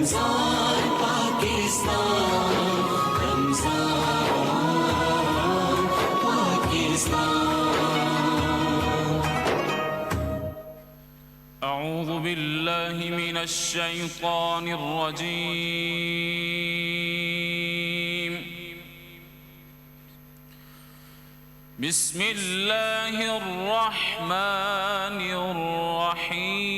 رمضان پاکستان، رمضان پاکستان. أعوذ بالله من الشيطان الرجيم. بسم الله الرحمن الرحيم.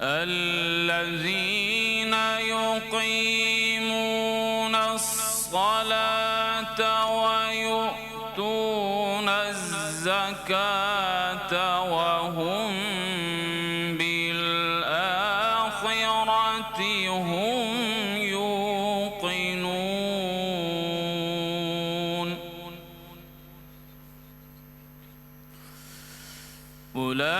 الذين يقيمون الصلاة ويؤتون الزكاة وهم بالآخرة هم يوقنون. أولئك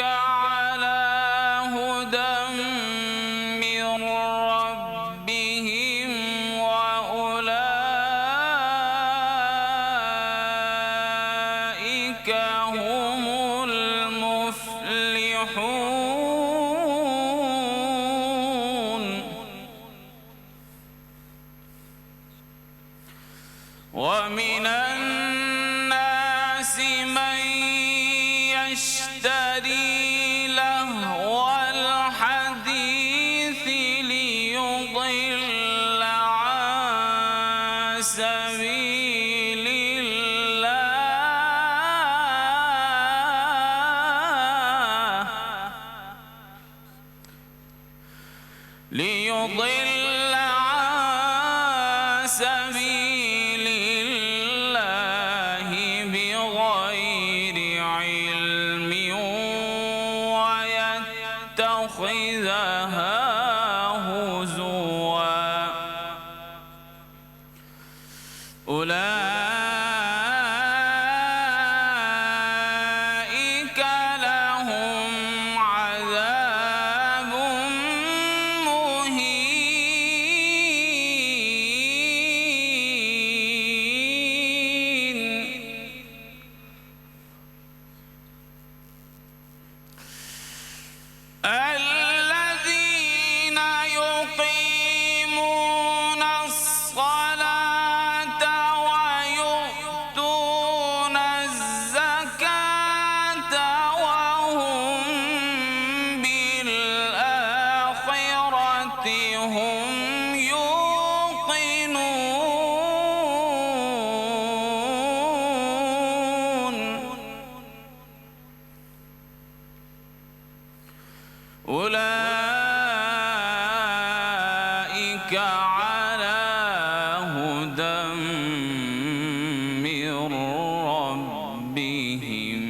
على هدى من ربهم وأولئك هم المفلحون. ومن الناس من يشتري لهو الحديث ليضل عن سبيل الله، ليضل عن سبيل الله بغير علم ويتخذها هزوا. أولئك لهم عذاب مهين. الذين يقيمون الصلاة ويؤتون الزكاة وهم بالآخرة هم يوقنون. أولئك على هدى من ربهم.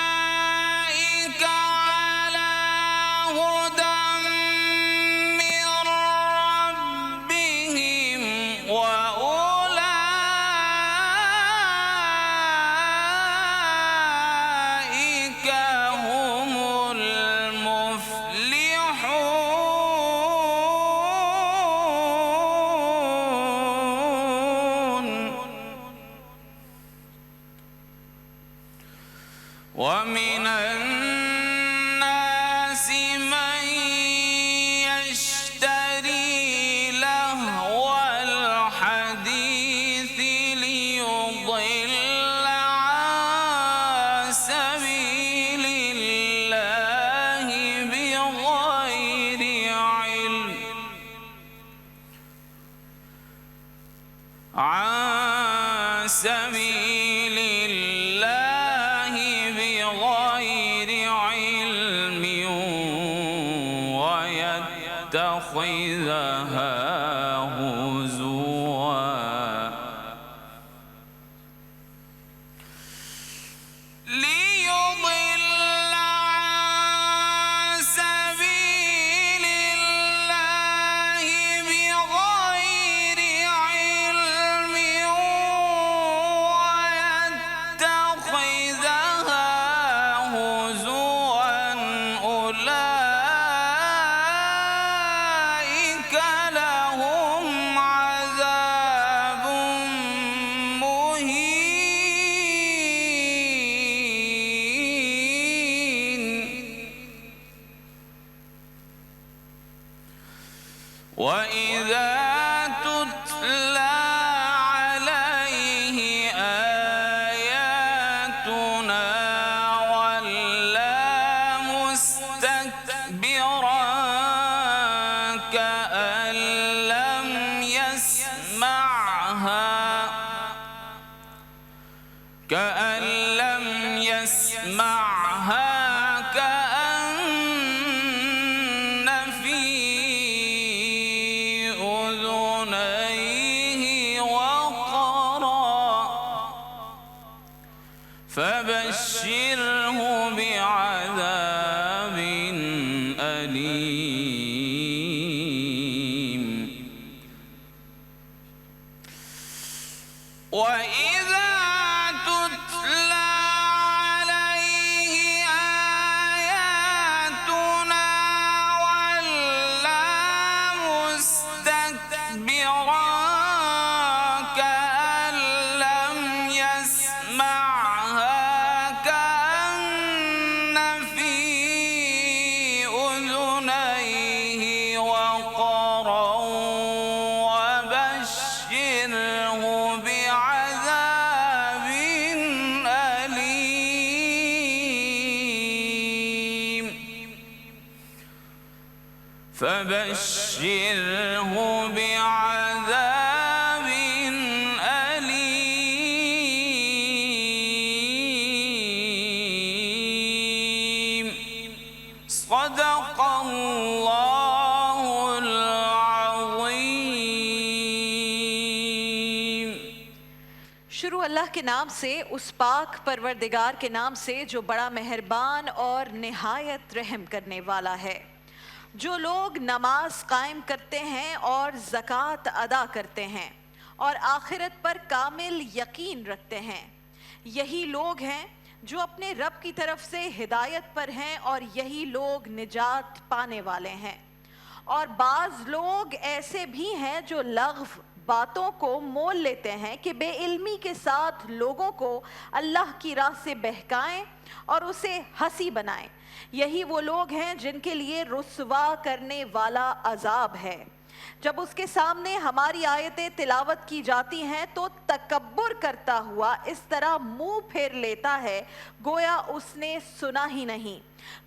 أولئك على هدى من ربهم وأولئك هم المفلحون. ومن الناس من يشتري لهو الحديث ليضل عن سبيل الله بغير علم، عن سبيل الله بغير علم ويتخذها هزوا. ليضل عن سبيل الله بغير علم ويتخذها هزوا. أولئك وَإِذَا تُتْلَى عَلَيْهِ آيَاتُنَا وَلَّى مُسْتَكْبِرًا كَأَن لَّمْ يَسْمَعْهَا كَأَنَّ فِي أُذُنَيْهِ وَقْرًا فَبَشِّرْهُ بِعَذَابٍ أَلِيمٍ. وَإِذَا تُتْلَى عَلَيْهِ آيَاتُنَا وَلَّى مُسْتَكْبِرًا كَأَن لَّمْ يَسْمَعْهَا كَأَنَّ فِي أُذُنَيْهِ وَقْرًا وَبَشِّرْهُ بِعَذَابٍ أَلِيمٍ. فَبَشِّرْهُ بِعَذَابٍ أَلِيمٍ. صدق اللہ العظیم. شروع اللہ کے نام سے، اس پاک پروردگار کے نام سے جو بڑا مہربان اور نہایت رحم کرنے والا ہے. جو لوگ نماز قائم کرتے ہیں اور زکوٰۃ ادا کرتے ہیں اور آخرت پر کامل یقین رکھتے ہیں، یہی لوگ ہیں جو اپنے رب کی طرف سے ہدایت پر ہیں اور یہی لوگ نجات پانے والے ہیں. اور بعض لوگ ایسے بھی ہیں جو لغو باتوں کو مول لیتے ہیں کہ بے علمی کے ساتھ لوگوں کو اللہ کی راہ سے بہکائیں اور اسے ہنسی بنائیں. یہی وہ لوگ ہیں جن کے لیے رسوا کرنے والا عذاب ہے. جب اس کے سامنے ہماری آیتیں تلاوت کی جاتی ہیں تو تکبر کرتا ہوا اس طرح منہ پھیر لیتا ہے گویا اس نے سنا ہی نہیں،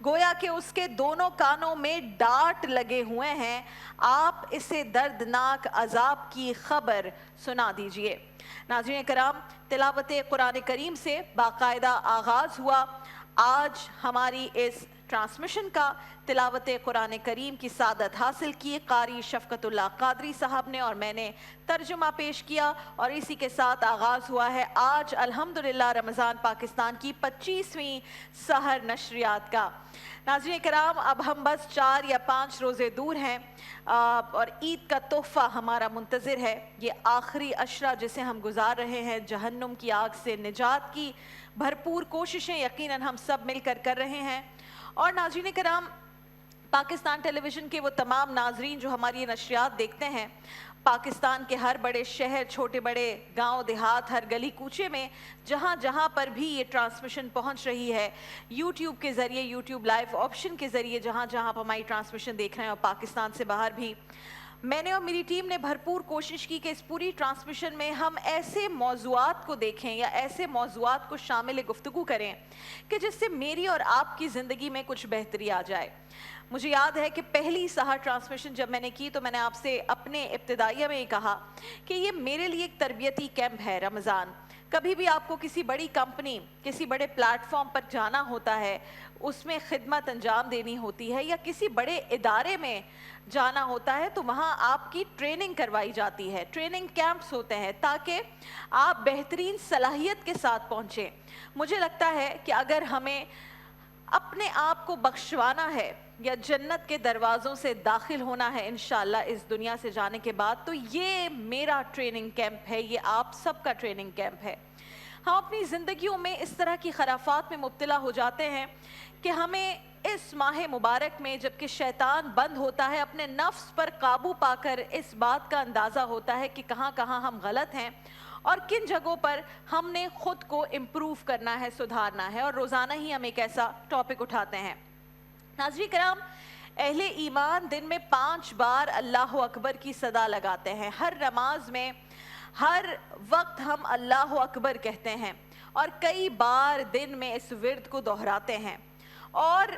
گویا کہ اس کے دونوں کانوں میں ڈانٹ لگے ہوئے ہیں. آپ اسے دردناک عذاب کی خبر سنا دیجئے. ناظرین کرام، تلاوت قرآن کریم سے باقاعدہ آغاز ہوا. آج ہماری اس ٹرانسمیشن کا تلاوت قرآن کریم کی سعادت حاصل کی قاری شفقت اللہ قادری صاحب نے، اور میں نے ترجمہ پیش کیا، اور اسی کے ساتھ آغاز ہوا ہے آج الحمدللہ رمضان پاکستان کی 25ویں سحر نشریات کا. ناظرین کرام، اب ہم بس 4 یا 5 روزے دور ہیں اور عید کا تحفہ ہمارا منتظر ہے. یہ آخری عشرہ جسے ہم گزار رہے ہیں، جہنم کی آگ سے نجات کی بھرپور کوششیں یقیناً ہم سب مل کر رہے ہیں. اور ناظرین کرام، پاکستان ٹیلی ویژن کے وہ تمام ناظرین جو ہماری نشریات دیکھتے ہیں، پاکستان کے ہر بڑے شہر، چھوٹے بڑے گاؤں دیہات، ہر گلی کوچے میں جہاں جہاں پر بھی یہ ٹرانسمیشن پہنچ رہی ہے، یوٹیوب کے ذریعے، یوٹیوب لائیو آپشن کے ذریعے جہاں جہاں آپ ہماری ٹرانسمیشن دیکھ رہے ہیں، اور پاکستان سے باہر بھی، میں نے اور میری ٹیم نے بھرپور کوشش کی کہ اس پوری ٹرانسمیشن میں ہم ایسے موضوعات کو دیکھیں یا ایسے موضوعات کو شامل گفتگو کریں کہ جس سے میری اور آپ کی زندگی میں کچھ بہتری آ جائے. مجھے یاد ہے کہ پہلی سحر ٹرانسمیشن جب میں نے کی تو میں نے آپ سے اپنے ابتدائیہ میں ہی کہا کہ یہ میرے لیے ایک تربیتی کیمپ ہے رمضان. کبھی بھی آپ کو کسی بڑی کمپنی، کسی بڑے پلیٹ فارم پر جانا ہوتا ہے، اس میں خدمت انجام دینی ہوتی ہے، یا کسی بڑے ادارے میں جانا ہوتا ہے تو وہاں آپ کی ٹریننگ کروائی جاتی ہے، ٹریننگ کیمپس ہوتے ہیں تاکہ آپ بہترین صلاحیت کے ساتھ پہنچیں. مجھے لگتا ہے کہ اگر ہمیں اپنے آپ کو بخشوانا ہے یا جنت کے دروازوں سے داخل ہونا ہے انشاءاللہ اس دنیا سے جانے کے بعد، تو یہ میرا ٹریننگ کیمپ ہے، یہ آپ سب کا ٹریننگ کیمپ ہے. ہم اپنی زندگیوں میں اس طرح کی خرافات میں مبتلا ہو جاتے ہیں کہ ہمیں اس ماہ مبارک میں جبکہ شیطان بند ہوتا ہے، اپنے نفس پر قابو پا کر اس بات کا اندازہ ہوتا ہے کہ کہاں کہاں ہم غلط ہیں اور کن جگہوں پر ہم نے خود کو امپروو کرنا ہے، سدھارنا ہے، اور روزانہ ہی ہم ایک ایسا ٹاپک اٹھاتے ہیں. ناظرین کرام، اہل ایمان دن میں 5 بار اللہ اکبر کی صدا لگاتے ہیں. ہر نماز میں ہر وقت ہم اللہ اکبر کہتے ہیں اور کئی بار دن میں اس ورد کو دہراتے ہیں اور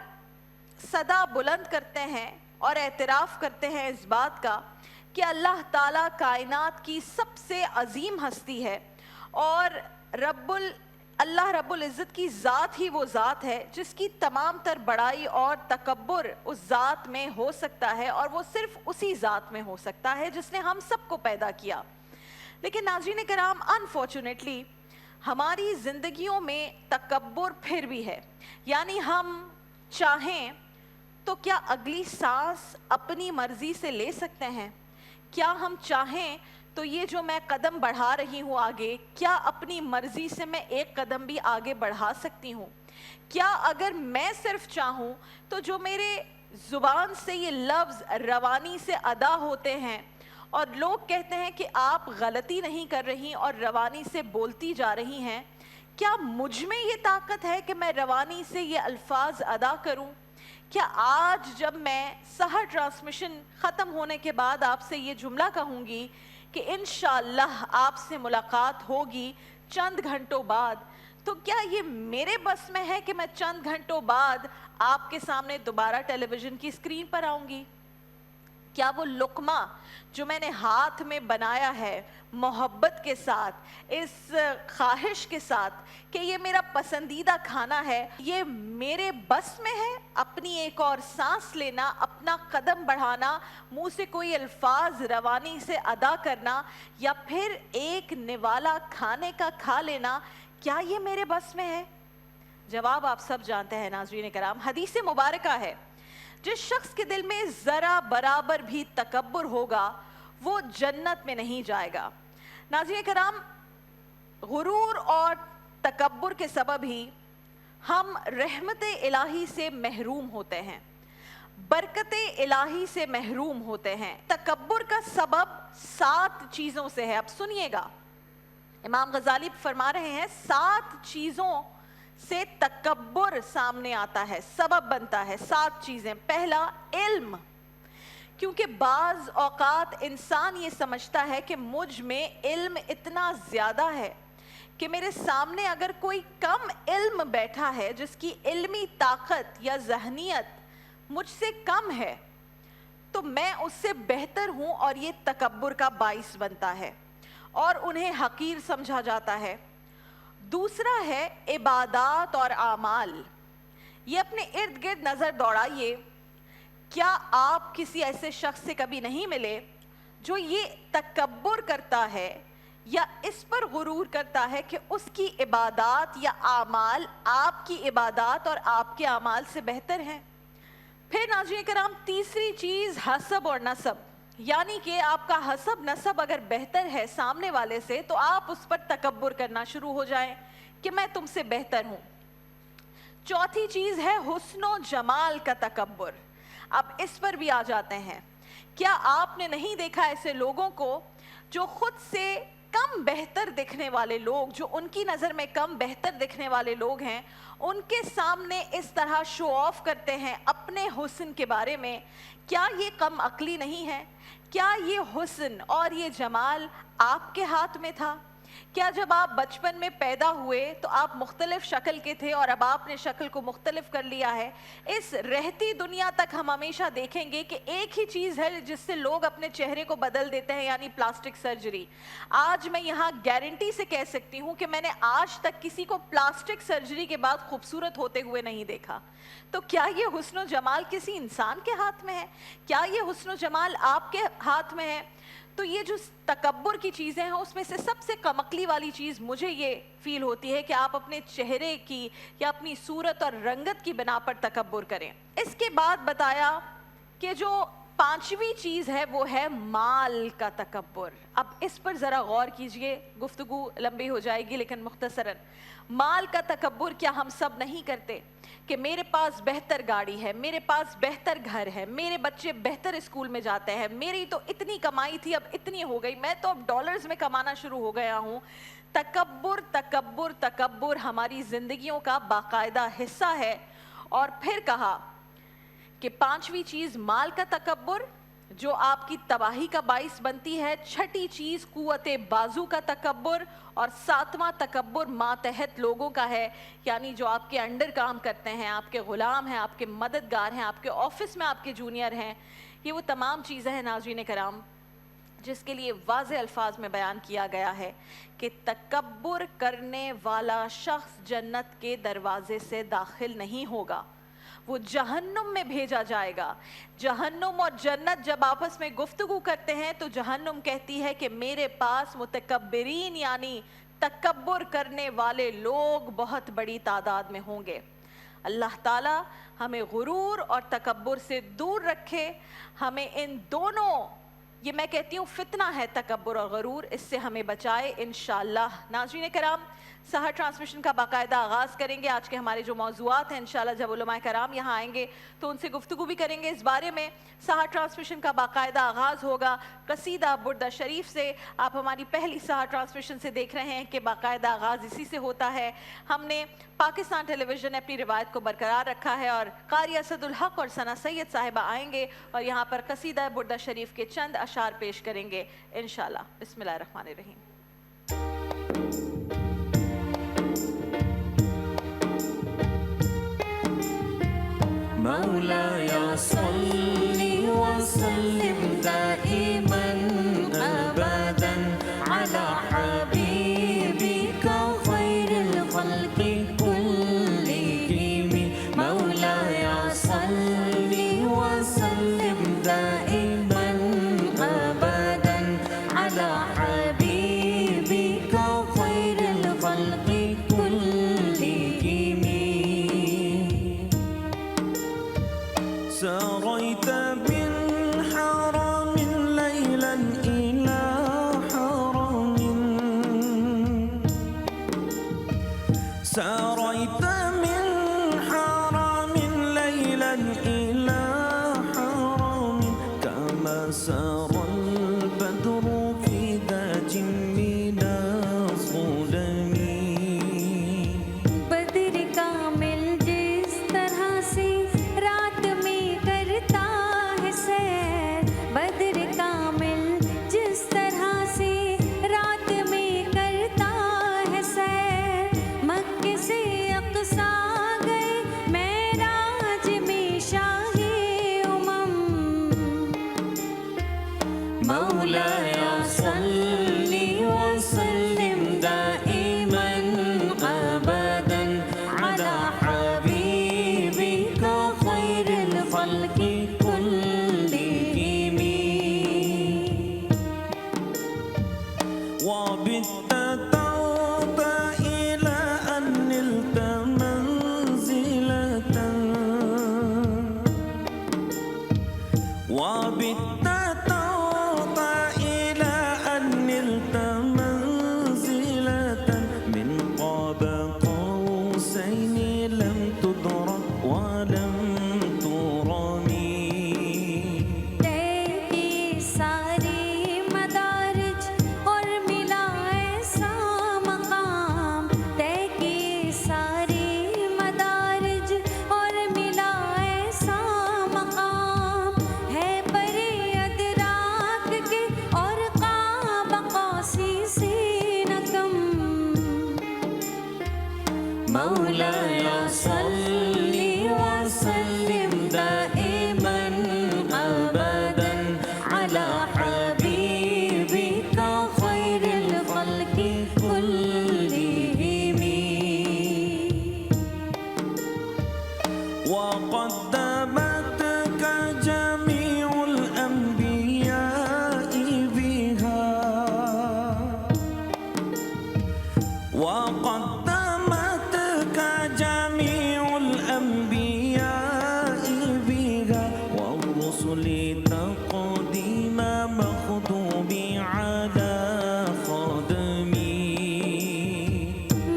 صدا بلند کرتے ہیں اور اعتراف کرتے ہیں اس بات کا کہ اللہ تعالیٰ کائنات کی سب سے عظیم ہستی ہے اور اللہ رب العزت کی ذات ہی وہ ذات ہے جس کی تمام تر بڑائی اور تکبر اس ذات میں ہو سکتا ہے اور وہ صرف اسی ذات میں ہو سکتا ہے جس نے ہم سب کو پیدا کیا. لیکن ناظرین کرام انفارچونیٹلی ہماری زندگیوں میں تکبر پھر بھی ہے. یعنی ہم چاہیں تو کیا اگلی سانس اپنی مرضی سے لے سکتے ہیں؟ کیا ہم چاہیں تو یہ جو میں قدم بڑھا رہی ہوں آگے، کیا اپنی مرضی سے میں ایک قدم بھی آگے بڑھا سکتی ہوں؟ کیا اگر میں صرف چاہوں تو جو میرے زبان سے یہ لفظ روانی سے ادا ہوتے ہیں اور لوگ کہتے ہیں کہ آپ غلطی نہیں کر رہی اور روانی سے بولتی جا رہی ہیں، کیا مجھ میں یہ طاقت ہے کہ میں روانی سے یہ الفاظ ادا کروں؟ کیا آج جب میں سحر ٹرانسمیشن ختم ہونے کے بعد آپ سے یہ جملہ کہوں گی کہ انشاءاللہ آپ سے ملاقات ہوگی چند گھنٹوں بعد، تو کیا یہ میرے بس میں ہے کہ میں چند گھنٹوں بعد آپ کے سامنے دوبارہ ٹیلی ویژن کی اسکرین پر آؤں گی؟ کیا وہ لقمہ جو میں نے ہاتھ میں بنایا ہے محبت کے ساتھ، اس خواہش کے ساتھ کہ یہ میرا پسندیدہ کھانا ہے، یہ میرے بس میں ہے اپنی ایک اور سانس لینا، اپنا قدم بڑھانا، منہ سے کوئی الفاظ روانی سے ادا کرنا یا پھر ایک نوالا کھانے کا کھا لینا، کیا یہ میرے بس میں ہے؟ جواب آپ سب جانتے ہیں ناظرین کرام. حدیث مبارکہ ہے جس شخص کے دل میں ذرا برابر بھی تکبر ہوگا وہ جنت میں نہیں جائے گا. ناظرین کرام، غرور اور تکبر کے سبب ہی ہم رحمت الہی سے محروم ہوتے ہیں، برکت الہی سے محروم ہوتے ہیں. تکبر کا سبب 7 چیزوں سے ہے. اب سنیے گا، امام غزالی فرما رہے ہیں 7 چیزوں سے تکبر سامنے آتا ہے، سبب بنتا ہے. 7 چیزیں. پہلا، علم. کیونکہ بعض اوقات انسان یہ سمجھتا ہے کہ مجھ میں علم اتنا زیادہ ہے کہ میرے سامنے اگر کوئی کم علم بیٹھا ہے جس کی علمی طاقت یا ذہنیت مجھ سے کم ہے تو میں اس سے بہتر ہوں، اور یہ تکبر کا باعث بنتا ہے اور انہیں حقیر سمجھا جاتا ہے. دوسرا ہے عبادات اور اعمال. یہ اپنے ارد گرد نظر دوڑائیے، کیا آپ کسی ایسے شخص سے کبھی نہیں ملے جو یہ تکبر کرتا ہے یا اس پر غرور کرتا ہے کہ اس کی عبادات یا اعمال آپ کی عبادات اور آپ کے اعمال سے بہتر ہیں؟ پھر ناظرین کرام، تیسری چیز حسب اور نسب. یعنی کہ آپ کا حسب نسب اگر بہتر ہے سامنے والے سے تو آپ اس پر تکبر کرنا شروع ہو جائیں کہ میں تم سے بہتر ہوں. چوتھی چیز ہے حسن و جمال کا تکبر. اب اس پر بھی آ جاتے ہیں. کیا آپ نے نہیں دیکھا ایسے لوگوں کو جو خود سے کم بہتر دکھنے والے لوگ، جو ان کی نظر میں کم بہتر دکھنے والے لوگ ہیں، ان کے سامنے اس طرح شو آف کرتے ہیں اپنے حسن کے بارے میں؟ کیا یہ کم عقلی نہیں ہے؟ کیا یہ حسن اور یہ جمال آپ کے ہاتھ میں تھا؟ کیا جب آپ بچپن میں پیدا ہوئے تو آپ مختلف شکل کے تھے اور اب آپ نے شکل کو مختلف کر لیا ہے؟ اس رہتی دنیا تک ہم ہمیشہ دیکھیں گے کہ ایک ہی چیز ہے جس سے لوگ اپنے چہرے کو بدل دیتے ہیں، یعنی پلاسٹک سرجری. آج میں یہاں گارنٹی سے کہہ سکتی ہوں کہ میں نے آج تک کسی کو پلاسٹک سرجری کے بعد خوبصورت ہوتے ہوئے نہیں دیکھا. تو کیا یہ حسن و جمال کسی انسان کے ہاتھ میں ہے؟ کیا یہ حسن و جمال آپ کے ہاتھ میں ہے؟ تو یہ جو تکبر کی چیزیں ہیں اس میں سے سب سے کم عقلی والی چیز مجھے یہ فیل ہوتی ہے کہ آپ اپنے چہرے کی یا اپنی صورت اور رنگت کی بنا پر تکبر کریں. اس کے بعد بتایا کہ جو 5ویں چیز ہے وہ ہے مال کا تکبر. اب اس پر ذرا غور کیجئے، گفتگو لمبی ہو جائے گی لیکن مختصراً. مال کا تکبر کیا ہم سب نہیں کرتے کہ میرے پاس بہتر گاڑی ہے، میرے پاس بہتر گھر ہے، میرے بچے بہتر اسکول میں جاتے ہیں، میری تو اتنی کمائی تھی اب اتنی ہو گئی، میں تو اب ڈالرز میں کمانا شروع ہو گیا ہوں. تکبر تکبر تکبر ہماری زندگیوں کا باقاعدہ حصہ ہے. اور پھر کہا کہ پانچویں چیز مال کا تکبر جو آپ کی تباہی کا باعث بنتی ہے، چھٹی چیز قوت بازو کا تکبر، اور ساتواں تکبر ماتحت لوگوں کا ہے، یعنی جو آپ کے انڈر کام کرتے ہیں، آپ کے غلام ہیں، آپ کے مددگار ہیں، آپ کے آفس میں آپ کے جونیئر ہیں. یہ وہ تمام چیزیں ہیں ناظرین کرام جس کے لیے واضح الفاظ میں بیان کیا گیا ہے کہ تکبر کرنے والا شخص جنت کے دروازے سے داخل نہیں ہوگا، وہ جہنم میں بھیجا جائے گا. جہنم اور جنت جب آپس میں گفتگو کرتے ہیں تو جہنم کہتی ہے کہ میرے پاس متکبرین یعنی تکبر کرنے والے لوگ بہت بڑی تعداد میں ہوں گے. اللہ تعالی ہمیں غرور اور تکبر سے دور رکھے، ہمیں ان دونوں، یہ میں کہتی ہوں فتنہ ہے تکبر اور غرور، اس سے ہمیں بچائے انشاءاللہ. ناظرین کرام سحر ٹرانسمیشن کا باقاعدہ آغاز کریں گے. آج کے ہمارے جو موضوعات ہیں انشاءاللہ جب علماء کرام یہاں آئیں گے تو ان سے گفتگو بھی کریں گے اس بارے میں. سحر ٹرانسمیشن کا باقاعدہ آغاز ہوگا قصیدہ بردہ شریف سے. آپ ہماری پہلی سحر ٹرانسمیشن سے دیکھ رہے ہیں کہ باقاعدہ آغاز اسی سے ہوتا ہے. ہم نے پاکستان ٹیلی ویژن نے اپنی روایت کو برقرار رکھا ہے اور قاری اسد الحق اور ثنا سید صاحبہ آئیں گے اور یہاں پر قصیدہ بردہ شریف کے چند اشعار پیش کریں گے انشاءاللہ. بسم اللہ الرحمن الرحیم. مولاي صل وسلم دائما أبدا على حبيبك خير الخلق كلهم. مولاي صل وسلم دائما أبدا على حبيبك خير الخلق كلهم. سريت من حرم ليلا إلى حرم، سريت من حرم ليلا إلى حرم، كما سرى البدر في داج من الظلم. بدر کامل جس طرح سے رات میں کرتا ہے سیر، بدر کامل جس طرح سے رات میں کرتا ہے سیر، مکے سے اقصی گئے معراج میں شاہ امم. مولاي صل وسلم دائما أبدا على حبيبك خير الخلق كلهم. وبت توبة إلى أن نلت منزلة، وبت توبة إلى أن نلت منزلة من قاب قوسين لم تدرك ولم ترمي. طے کی ساری مدارج اور ملا ایسا مقام، طے کی ساری مدارج اور ملا ایسا مقام، ہے پرے ادراک کے اور قاب قوسی سے نہ کم. مولاي صل وسلم دائما أبدا على حبيبك خير الخلق كلهم. وقدمتك جميع الأنبياء بها، وقدمتك جميع الأنبياء بها، والرسل تقديم مخدوم على خدمي.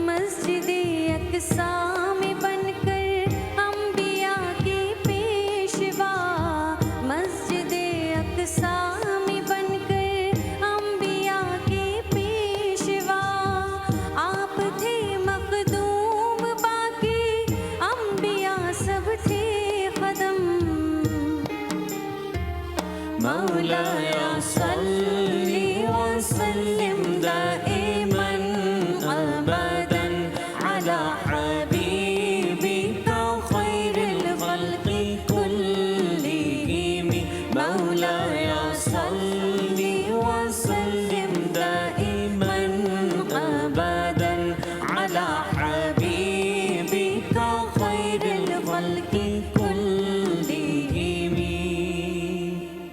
مسجد اقصی میں بن کر انبیاء کی پیشوا، مسجد اقصی میں بن کر انبیاء کی پیشوا، آپ تھے مخدوم باقی انبیاء سب تھے خدم. مولاي صل وسلم دائما أبدا على حبيبك خير الخلق كلهم مولاي صل وسلم دائما أبدا على حبيبك خير الخلق كلهم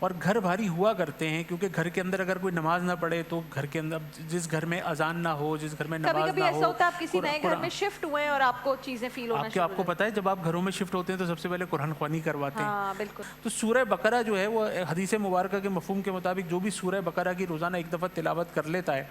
اور گھر بھاری ہوا کرتے ہیں کیونکہ گھر کے اندر اگر کوئی نماز نہ پڑھے تو گھر کے اندر جس گھر میں اذان نہ ہو, جس گھر میں کبھی نماز کبھی نہ ایسا ہو, ہوتا ہے آپ کسی نئے گھر میں شفٹ ہوئے ہیں اور آپ کو چیزیں فیل ہونا شروع آپ کو پتہ ہے جب آپ گھروں میں شفٹ ہوتے ہیں تو سب سے پہلے قرآن خوانی کرواتے ہیں. ہاں بالکل. تو سورہ بقرہ جو ہے وہ حدیث مبارکہ کے مفہوم کے مطابق جو بھی سورہ بقرہ کی روزانہ ایک دفعہ تلاوت کر لیتا ہے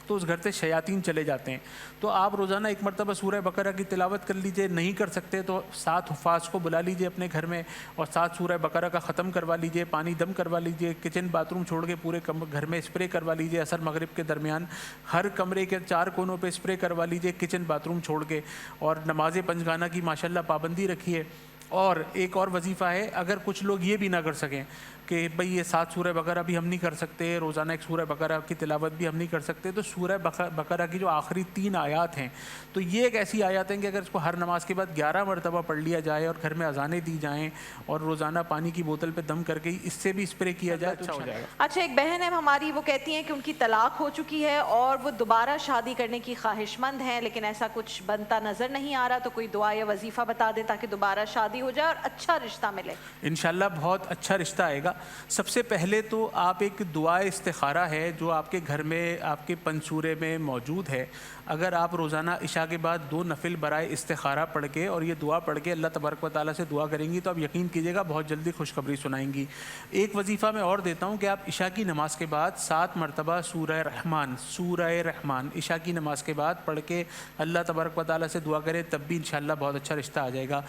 تو اس گھر سے شیاطین چلے جاتے ہیں. تو آپ روزانہ ایک مرتبہ سورہ بقرہ کی تلاوت کر لیجئے, نہیں کر سکتے تو 7 حفاظ کو بلا لیجئے اپنے گھر میں اور 7 سورہ بقرہ کا ختم کروا لیجئے, پانی دم کروا لیجئے, کچن باتھ روم چھوڑ کے پورے گھر میں اسپرے کروا لیجئے عصر مغرب کے درمیان, ہر کمرے کے 4 کونوں پہ اسپرے کروا لیجئے کچن باتھ روم چھوڑ کے, اور نماز پنجگانہ کی ماشاءاللہ پابندی رکھیے. اور ایک اور وظیفہ ہے, اگر کچھ لوگ یہ بھی نہ کر سکیں کہ بھئی یہ 7 سورہ بقرہ بھی ہم نہیں کر سکتے, روزانہ ایک سورہ بقرہ کی تلاوت بھی ہم نہیں کر سکتے, تو سورہ بقرہ کی جو آخری 3 آیات ہیں تو یہ ایک ایسی آیات ہیں کہ اگر اس کو ہر نماز کے بعد 11 مرتبہ پڑھ لیا جائے اور گھر میں اذانیں دی جائیں اور روزانہ پانی کی بوتل پہ دم کر کے اس سے بھی اسپرے کیا جائے تو اچھا ہو جائے گا. اچھا, ایک بہن ہے ہماری, وہ کہتی ہیں کہ ان کی طلاق ہو چکی ہے اور وہ دوبارہ شادی کرنے کی خواہش مند ہیں, لیکن ایسا کچھ بنتا نظر نہیں آ رہا, تو کوئی دعا یا وظیفہ بتا دیں تاکہ دوبارہ شادی ہو جائے اور اچھا رشتہ ملے. انشاءاللہ بہت اچھا رشتہ آئے گا. سب سے پہلے تو آپ ایک دعا استخارہ ہے جو آپ کے گھر میں آپ کے پنسورے میں موجود ہے, اگر آپ روزانہ عشاء کے بعد 2 نفل برائے استخارہ پڑھ کے اور یہ دعا پڑھ کے اللہ تبارک و تعالیٰ سے دعا کریں گی تو آپ یقین کیجئے گا بہت جلدی خوشخبری سنائیں گی. ایک وظیفہ میں اور دیتا ہوں کہ آپ عشاء کی نماز کے بعد 7 مرتبہ سورہ رحمان عشاء کی نماز کے بعد پڑھ کے اللہ تبارک و تعالیٰ سے دعا کریں, تب بھی انشاءاللہ بہت اچھا رشتہ آ جائے گا.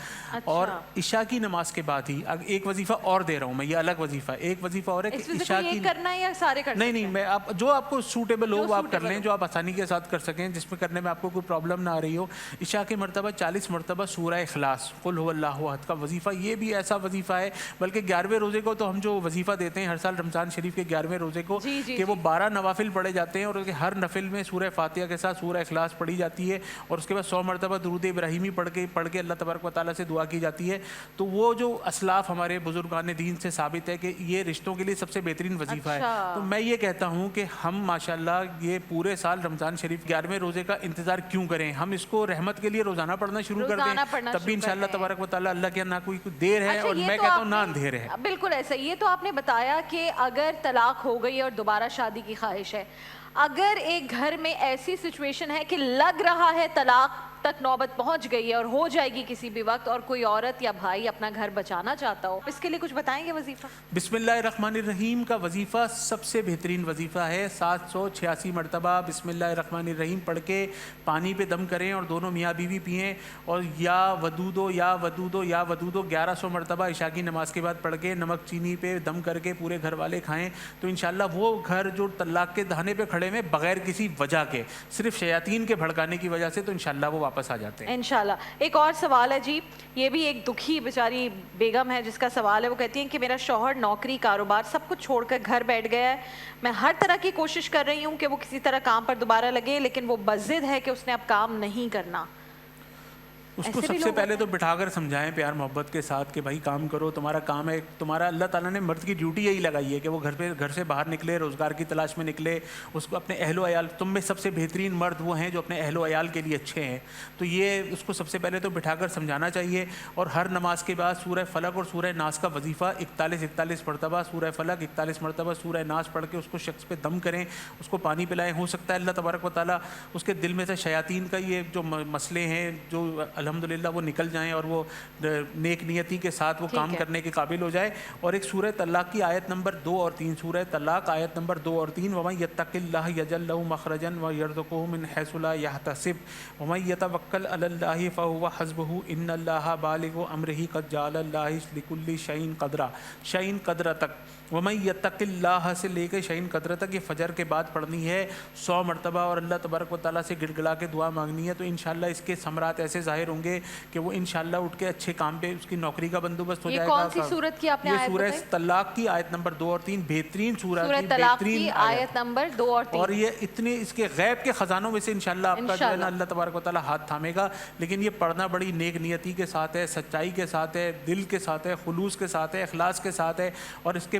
اور عشاء کی نماز کے بعد ہی ایک وظیفہ اور دے رہا ہوں میں, یہ الگ وظیفہ, ایک وظیفہ اور ہے کہ عشاء کی کرنا ہے یا سارے کرنا ہے؟ نہیں, میں آپ جو آپ کو سوٹیبل ہو وہ آپ کر لیں, جو آپ آسانی کے ساتھ کر سکیں, جس میں کرنے میں آپ کو کوئی پرابلم نہ آ رہی ہو. عشاء کے مرتبہ 40 مرتبہ سورہ اخلاص قل هو اللہ احد کا وظیفہ, یہ بھی ایسا وظیفہ ہے, بلکہ 11ویں روزے کو تو ہم جو وظیفہ دیتے ہیں ہر سال رمضان شریف کے 11ویں روزے کو کہ وہ 12 نوافل پڑھے جاتے ہیں اور ہر نفل میں سورہ فاتحہ کے ساتھ سورہ اخلاص پڑھی جاتی ہے اور اس کے بعد 100 مرتبہ درود ابراہیمی پڑھ کے اللہ تبارک و تعالیٰ سے دعا کی جاتی ہے. تو وہ جو اسلاف ہمارے بزرگان دین سے ثابت ہے کہ یہ رشتوں کے لیے سب سے بہترین وظیفہ ہے. تو میں یہ کہتا ہوں کہ ہم ماشاءاللہ یہ پورے سال رمضان شریف 11ویں روزے کا انتظار کیوں کریں, ہم اس کو رحمت کے لیے روزانہ پڑھنا شروع کر دیں, تب بھی انشاءاللہ تبارک و تعالیٰ اللہ کے نہ کوئی دیر ہے اور میں کہتا ہوں نہ اندھیر ہے. بالکل ایسا. یہ تو آپ نے بتایا کہ اگر طلاق ہو گئی اور دوبارہ شادی کی خواہش ہے, اگر ایک گھر میں ایسی سچویشن ہے کہ لگ رہا ہے طلاق تک نوبت پہنچ گئی ہے اور ہو جائے گی کسی بھی وقت, اور کوئی عورت یا بھائی اپنا گھر بچانا چاہتا ہو, اس کے لیے کچھ بتائیں گے وظیفہ؟ بسم اللہ الرحمن الرحیم کا وظیفہ سب سے بہترین وظیفہ ہے. 786 مرتبہ بسم اللہ الرحمن الرحیم پڑھ کے پانی پہ دم کریں اور دونوں میاں بیوی پئیں, اور یا ودودو یا ودودو یا ودودو 1100 مرتبہ عشاء کی نماز کے بعد پڑھ کے نمک چینی پہ دم کر کے پورے گھر والے کھائیں, تو انشاءاللہ وہ گھر جو طلاق کے دہانے پہ کھڑے میں بغیر کسی وجہ کے, صرف شیاطین کے بھڑکانے کی وجہ سے, تو انشاءاللہ وہ واپس آ جاتے ہیں انشاءاللہ. ایک اور سوال ہے جی, یہ بھی ایک دکھی بیچاری بیگم ہے جس کا سوال ہے, وہ کہتی ہیں کہ میرا شوہر نوکری کاروبار سب کچھ چھوڑ کر گھر بیٹھ گیا ہے, میں ہر طرح کی کوشش کر رہی ہوں کہ وہ کسی طرح کام پر دوبارہ لگے, لیکن وہ بضد ہے کہ اس نے اب کام نہیں کرنا. اس کو سب سے پہلے تو بٹھا کر سمجھائیں پیار محبت کے ساتھ کہ بھائی کام کرو, تمہارا کام ہے, تمہارا اللہ تعالیٰ نے مرد کی ڈیوٹی یہی لگائی ہے کہ وہ گھر سے باہر نکلے, روزگار کی تلاش میں نکلے, اس کو اپنے اہل و عیال, تم میں سب سے بہترین مرد وہ ہیں جو اپنے اہل و عیال کے لیے اچھے ہیں, تو یہ اس کو سب سے پہلے تو بٹھا کر سمجھانا چاہیے. اور ہر نماز کے بعد سورہ فلق اور سورہ ناس کا وظیفہ 41 مرتبہ سورہ فلق, 41 مرتبہ سورہ ناس پڑھ کے اس کو شخص پہ دم کریں, اس کو پانی پلائیں. ہو سکتا ہے اللہ تبارک و تعالیٰ اس کے دل میں سے شیاطین کا یہ جو مسئلے ہیں جو الحمدللہ وہ نکل جائیں اور وہ نیک نیتی کے ساتھ وہ کام کرنے کے قابل ہو جائے. اور ایک سورہ طلاق کی آیت نمبر 2 اور 3, سورہ طلاق آیت نمبر 2 اور 3, وَمَن يَتَّقِ اللَّهَ يَجْعَل لَّهُ مَخْرَجًا وَيَرْزُقْهُ مِنْ حَيْثُ لَا يَحْتَسِبُ وَمَن يَتَوَكَّلْ عَلَى اللَّهِ فَهُوَ حَسْبُهُ إِنَّ اللَّهَ بَالِغُ أَمْرِهِ قَدْ جَعَلَ اللَّهُ لِكُلِّ شَيْءٍ قَدْرًا, شَيْءٍ قدر تک وَمَن يَتَّقِ اللَّهَ سے لے کے شَيْءٍ قدر تک یہ فجر کے بعد پڑھنی ہے 100 مرتبہ, اور اللہ تبارک و تعالیٰ سے گڑ گڑا کے دعا مانگنی ہے. تو انشاءاللہ اس کے ثمرات ایسے ظاہر ہوں گے کہ وہ انشاءاللہ اٹھ کے اچھے کام پہ اس کی نوکری کا بندوبست ہو جائے گا. کون سی سورت کی آپ نے یہ آیت سورہ بتائی؟ طلاق کی آیت نمبر 2 اور 3, بہترین سورہ طلاق کی آیت نمبر 2 اور 3, اور یہ اتنے اس کے غیب کے خزانوں میں سے انشاءاللہ آپ کا جو ہے نا اللہ تبارک و تعالیٰ ہاتھ تھامے گا. لیکن یہ پڑھنا بڑی نیک نیتی کے ساتھ ہے, سچائی کے ساتھ ہے, دل کے ساتھ ہے, خلوص کے ساتھ ہے, اخلاص کے ساتھ ہے, اور اس کے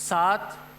7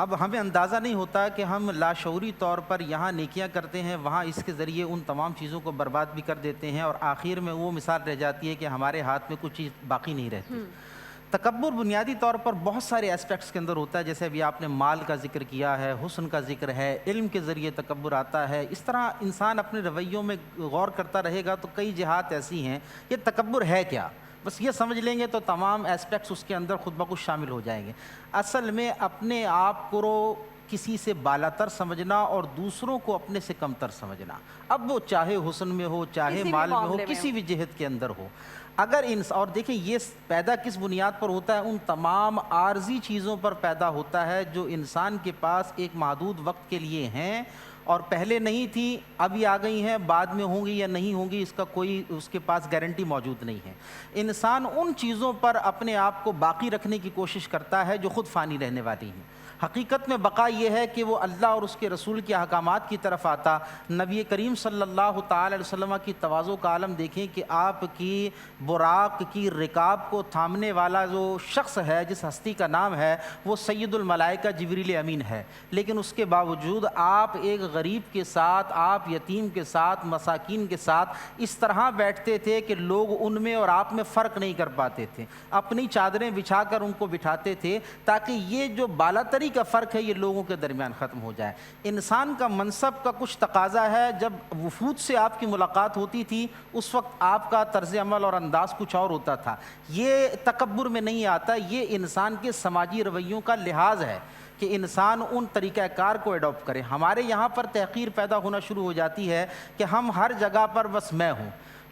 اب ہمیں اندازہ نہیں ہوتا کہ ہم لاشعوری طور پر یہاں نیکیاں کرتے ہیں، وہاں اس کے ذریعے ان تمام چیزوں کو برباد بھی کر دیتے ہیں، اور آخر میں وہ مثال رہ جاتی ہے کہ ہمارے ہاتھ میں کچھ چیز باقی نہیں رہتی۔ تکبر بنیادی طور پر بہت سارے اسپیکٹس کے اندر ہوتا ہے، جیسے ابھی آپ نے مال کا ذکر کیا ہے، حسن کا ذکر ہے، علم کے ذریعے تکبر آتا ہے۔ اس طرح انسان اپنے رویوں میں غور کرتا رہے گا تو کئی جہات ایسی ہیں۔ یہ تکبر ہے کیا؟ بس یہ سمجھ لیں گے تو تمام اسپیکٹس اس کے اندر خود بخود شامل ہو جائیں گے۔ اصل میں اپنے آپ کو کسی سے بالاتر سمجھنا اور دوسروں کو اپنے سے کمتر سمجھنا، اب وہ چاہے حسن میں ہو، چاہے کسی بھی مال میں ہو، معاملے میں کسی بھی جہت کے اندر ہو۔ اگر اور دیکھیں یہ پیدا کس بنیاد پر ہوتا ہے؟ ان تمام عارضی چیزوں پر پیدا ہوتا ہے جو انسان کے پاس ایک محدود وقت کے لیے ہیں، اور پہلے نہیں تھی، ابھی آ گئی ہیں، بعد میں ہوں گی یا نہیں ہوں گی، اس کا کوئی اس کے پاس گارنٹی موجود نہیں ہے۔ انسان ان چیزوں پر اپنے آپ کو باقی رکھنے کی کوشش کرتا ہے جو خود فانی رہنے والی ہیں۔ حقیقت میں بقا یہ ہے کہ وہ اللہ اور اس کے رسول کے احکامات کی طرف آتا۔ نبی کریم صلی اللہ تعالی علیہ وسلم کی تواضع کا عالم دیکھیں کہ آپ کی براق کی رکاب کو تھامنے والا جو شخص ہے، جس ہستی کا نام ہے، وہ سید الملائکہ جبریل امین ہے، لیکن اس کے باوجود آپ ایک غریب کے ساتھ، آپ یتیم کے ساتھ، مساکین کے ساتھ اس طرح بیٹھتے تھے کہ لوگ ان میں اور آپ میں فرق نہیں کر پاتے تھے، اپنی چادریں بچھا کر ان کو بٹھاتے تھے تاکہ یہ جو بالاتری کا فرق ہے یہ لوگوں کے درمیان ختم ہو جائے۔ انسان کا منصب کا کچھ تقاضا ہے، جب وفود سے آپ کی ملاقات ہوتی تھی اس وقت آپ کا طرز عمل اور انداز کچھ اور ہوتا تھا۔ یہ تکبر میں نہیں آتا، یہ انسان کے سماجی رویوں کا لحاظ ہے کہ انسان ان طریقہ کار کو ایڈاپٹ کرے۔ ہمارے یہاں پر تحقیر پیدا ہونا شروع ہو جاتی ہے کہ ہم ہر جگہ پر بس میں ہوں۔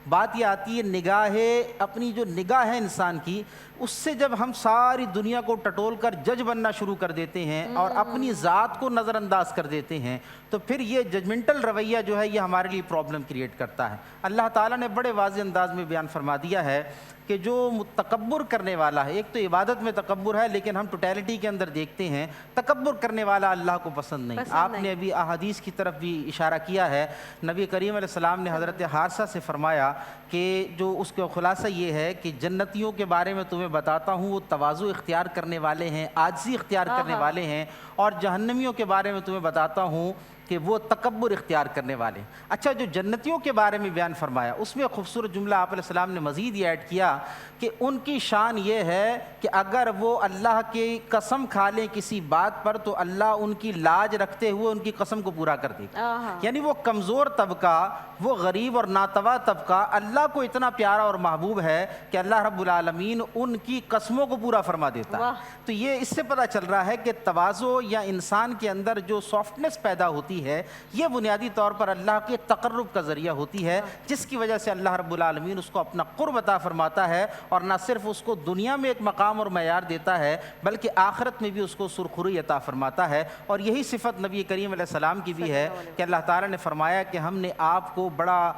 بات یہ آتی ہے نگاہ، اپنی جو نگاہ ہے انسان کی، اس سے جب ہم ساری دنیا کو ٹٹول کر جج بننا شروع کر دیتے ہیں اور اپنی ذات کو نظر انداز کر دیتے ہیں تو پھر یہ ججمنٹل رویہ جو ہے یہ ہمارے لیے پرابلم کریٹ کرتا ہے۔ اللہ تعالیٰ نے بڑے واضح انداز میں بیان فرما دیا ہے کہ جو تکبر کرنے والا ہے، ایک تو عبادت میں تکبر ہے لیکن ہم ٹوٹیلٹی کے اندر دیکھتے ہیں تکبر کرنے والا اللہ کو پسند نہیں۔ آپ نے ابھی احادیث کی طرف بھی اشارہ کیا ہے، نبی کریم علیہ السلام نے حضرت حارثہ سے فرمایا کہ جو اس کا خلاصہ یہ ہے کہ جنتیوں کے بارے میں تمہیں بتاتا ہوں وہ تواضع اختیار کرنے والے ہیں، عاجزی اختیار کرنے والے ہیں، اور جہنمیوں کے بارے میں تمہیں بتاتا ہوں کہ وہ تکبر اختیار کرنے والے۔ اچھا، جو جنتیوں کے بارے میں بیان فرمایا اس میں خوبصورت جملہ آپ علیہ السلام نے مزید یہ ایڈ کیا کہ ان کی شان یہ ہے کہ اگر وہ اللہ کی قسم کھا لیں کسی بات پر تو اللہ ان کی لاج رکھتے ہوئے ان کی قسم کو پورا کر دے گا۔ یعنی وہ کمزور طبقہ، وہ غریب اور ناتواں طبقہ اللہ کو اتنا پیارا اور محبوب ہے کہ اللہ رب العالمین ان کی قسموں کو پورا فرما دیتا ہے۔ تو یہ اس سے پتہ چل رہا ہے کہ تواضع یا انسان کے اندر جو سافٹنس پیدا ہوتی ہے یہ بنیادی طور پر اللہ کے تقرب کا ذریعہ ہوتی ہے، جس کی وجہ سے اللہ رب العالمین اس کو اپنا قرب عطا فرماتا ہے، اور نہ صرف اس کو دنیا میں ایک مقام اور معیار دیتا ہے بلکہ آخرت میں بھی اس کو سرخروئی عطا فرماتا ہے۔ اور یہی صفت نبی کریم علیہ السلام کی بھی ہے کہ اللہ تعالیٰ نے فرمایا کہ ہم نے آپ کو بڑا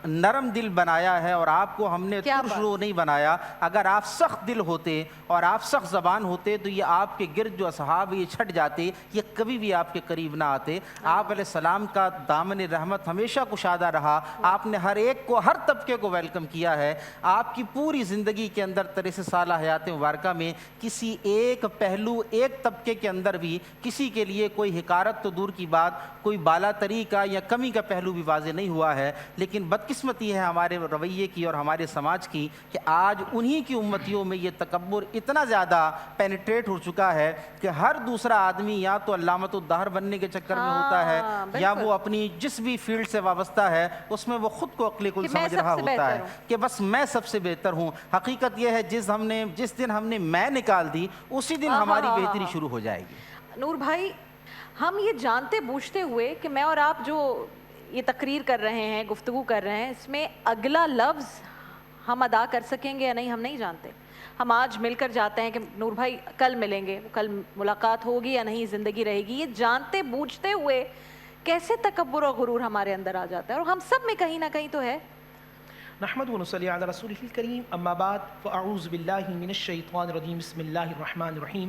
نرم دل بنایا ہے اور آپ کو ہم نے ترش رو نہیں بنایا۔ اگر آپ سخت دل ہوتے اور آپ سخت زبان ہوتے تو یہ آپ کے گرد جو اصحاب یہ چھٹ جاتے، یہ کبھی بھی آپ کے قریب نہ آتے۔ آپ علیہ السلام کا دامن رحمت ہمیشہ کشادہ رہا، آپ نے ہر ایک کو، ہر طبقے کو ویلکم کیا ہے۔ آپ کی پوری زندگی کے اندر 63 سالہ حیات مبارکہ میں کسی ایک پہلو، ایک طبقے کے اندر بھی کسی کے لیے کوئی حقارت تو دور کی بات، کوئی بالاتری کا یا کمی کا پہلو بھی واضح نہیں ہوا ہے۔ لیکن بدقسمتی ہے ہمارے رویے کی اور ہمارے سماج کی کہ آج انہی کی امتیوں میں یہ تکبر اتنا زیادہ پینیٹریٹ ہو چکا ہے کہ ہر دوسرا آدمی یا تو علامت الدہر بننے کے چکر میں ہوتا ہے یا وہ اپنی جس بھی فیلڈ سے وابستہ ہے اس میں وہ خود کو عقل کل سمجھ رہا ہوتا ہے کہ بس میں سب سے بہتر ہوں۔ حقیقت یہ ہے جس دن ہم نے میں نکال دی اسی دن ہماری بہتری شروع ہو جائے گی۔ نور بھائی، ہم یہ جانتے بوجھتے ہوئے کہ میں اور آپ جو یہ تقریر کر رہے ہیں، گفتگو کر رہے ہیں، اس میں اگلا لفظ ہم ادا کر سکیں گے یا نہیں ہم نہیں جانتے۔ ہم آج مل کر جاتے ہیں کہ نور بھائی کل ملیں گے، کل ملاقات ہوگی یا نہیں، زندگی رہے گی، یہ جانتے بوجھتے ہوئے کیسے تکبر اور غرور ہمارے اندر آ جاتا ہے؟ اور ہم سب میں کہیں نہ کہیں تو ہے۔ نحمد و نصلی علی رسولہ الکریم، اما بعد فاعوذ باللہ من الشیطان الرجیم، بسم اللہ الرحمن الرحیم۔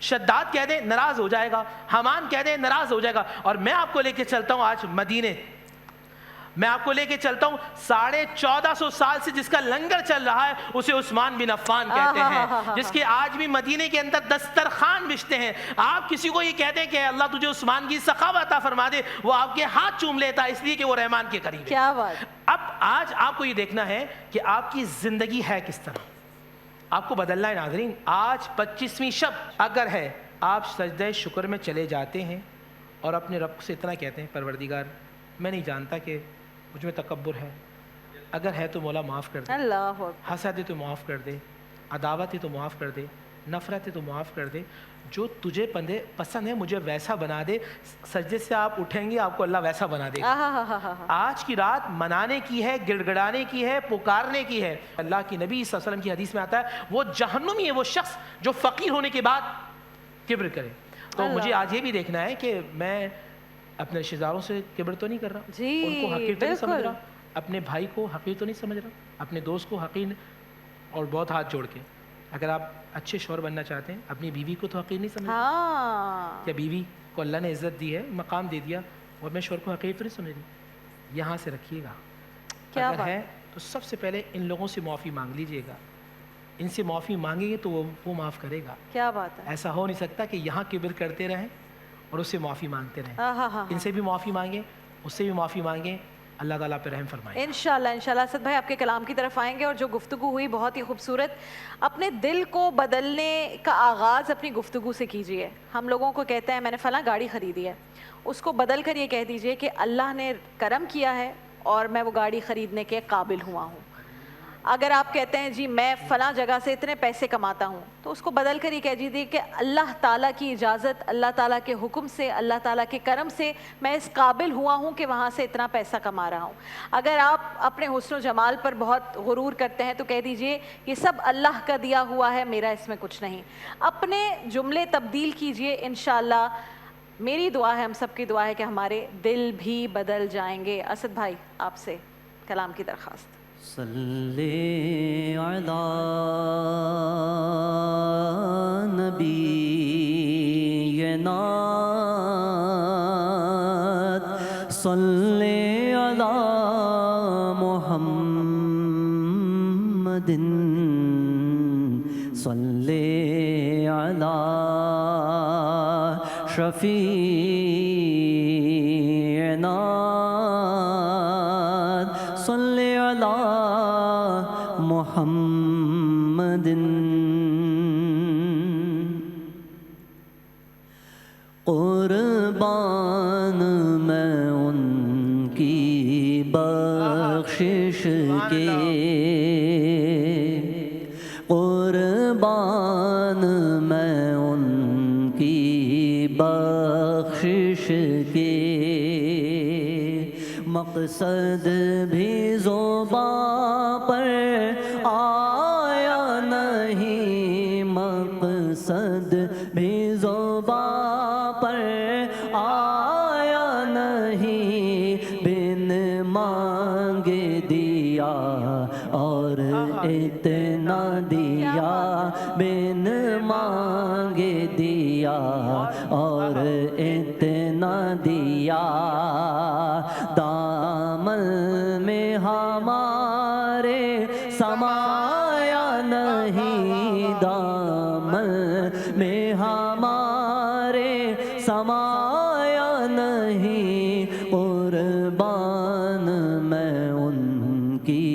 شداد کہہ دیں ناراض ہو جائے گا, حمان کہہ دیں ناراض ہو جائے گا. اور میں آپ کو لے کے چلتا ہوں آج مدینے, میں آپ کو لے کے چلتا ہوں 1450 سال سے جس کا لنگر چل رہا ہے اسے عثمان بن عفان کہتے ہیں, جس کے آج بھی مدینے کے اندر دسترخوان بچھتے ہیں. آپ کسی کو یہ کہتے ہیں کہ اللہ تجھے عثمان کی سخاوت عطا فرما دے, وہ آپ کے ہاتھ چوم لیتا ہے اس لیے کہ وہ رحمان کے قریب ہے. کیا بات. اب آج آپ کو یہ دیکھنا ہے کہ آپ کی زندگی ہے کس طرح, آپ کو بدلنا ہے ناظرین. آج 25ویں شب اگر ہے, آپ سجدہ شکر میں چلے جاتے ہیں اور اپنے رب سے اتنا کہتے ہیں پروردگار میں نہیں جانتا کہ مجھ میں تکبر ہے, اگر ہے تو مولا معاف کر دے, اللہ حسد ہے تو معاف کر دے, عداوت ہے تو معاف کر دے, نفرت ہے تو معاف کر دے, جو تجھے پسند ہے مجھے ویسا بنا دے. سجدے سے آپ اٹھیں گے آپ کو اللہ ویسا بنا دے گا. آج کی رات منانے کی ہے, گڑ گڑانے کی ہے, پکارنے کی ہے. اللہ کی نبی صلی اللہ علیہ وسلم کی حدیث میں آتا ہے وہ جہنمی ہے وہ شخص جو فقیر ہونے کے بعد کبر کرے. تو مجھے آج یہ بھی دیکھنا ہے کہ میں اپنے رشتہ داروں سے کبر تو نہیں کر رہا, ان کو حقیر تو نہیں سمجھ رہا, اپنے بھائی کو حقیر تو نہیں سمجھ رہا, اپنے دوست کو حقیر. اور بہت ہاتھ جوڑ کے اگر آپ اچھے شوہر بننا چاہتے ہیں اپنی بیوی کو تو حقیر نہیں سمجھ رہا, یا بیوی کو اللہ نے عزت دی ہے, مقام دے دیا, اور میں شوہر کو حقیر تو نہیں سمجھ رہی. یہاں سے رکھیے گا, اگر ہے تو سب سے پہلے ان لوگوں سے معافی مانگ لیجئے گا. ان سے معافی مانگیں گے تو وہ معاف کرے گا. کیا بات ہے. ایسا ہو نہیں سکتا کہ یہاں کبر کرتے رہیں اور اس سے معافی مانگتے رہیں. ان سے بھی معافی مانگیں, اس سے بھی معافی مانگیں, اللہ تعالیٰ پہ رحم فرمائے. انشاءاللہ انشاءاللہ. اسد بھائی آپ کے کلام کی طرف آئیں گے, اور جو گفتگو ہوئی بہت ہی خوبصورت. اپنے دل کو بدلنے کا آغاز اپنی گفتگو سے کیجئے. ہم لوگوں کو کہتے ہیں میں نے فلاں گاڑی خریدی ہے, اس کو بدل کر یہ کہہ دیجئے کہ اللہ نے کرم کیا ہے اور میں وہ گاڑی خریدنے کے قابل ہوا ہوں. اگر آپ کہتے ہیں جی میں فلاں جگہ سے اتنے پیسے کماتا ہوں, تو اس کو بدل کر یہ کہہ دیجیے کہ اللہ تعالیٰ کی اجازت, اللہ تعالیٰ کے حکم سے, اللہ تعالیٰ کے کرم سے میں اس قابل ہوا ہوں کہ وہاں سے اتنا پیسہ کما رہا ہوں. اگر آپ اپنے حسن و جمال پر بہت غرور کرتے ہیں تو کہہ دیجئے یہ سب اللہ کا دیا ہوا ہے, میرا اس میں کچھ نہیں. اپنے جملے تبدیل کیجئے, انشاءاللہ میری دعا ہے, ہم سب کی دعا ہے کہ ہمارے دل بھی بدل جائیں گے. اسد بھائی آپ سے کلام کی درخواست. صلی علی نبینا صلی علی محمد صلی علی شفیعنا صلی علی محمد. قربان میں ان کی بخشش کے, قربان میں ان کی بخشش کے, مقصد بھی زباں پر آیا نہیں, مقصد بھی زباں پر آیا نہیں, بن مانگے دیا اور اتنا دیا, بن مانگے دیا اور اتنا دیا. دامن میں ہمارے سمایا نہیں, دامن میں ہمارے سمایا نہیں, قربان میں ان کی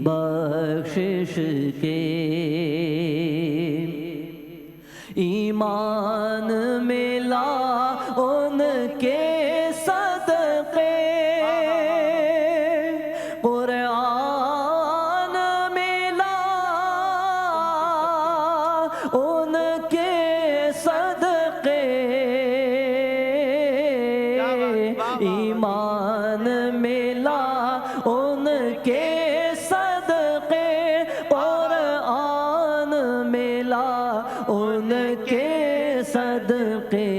بخشش کے. ایمان ملا ان کے صدقے, قرآن ملا ان کے صدقے, ایمان ملا ان کے صدقے, قرآن ملا ان کے صدقے,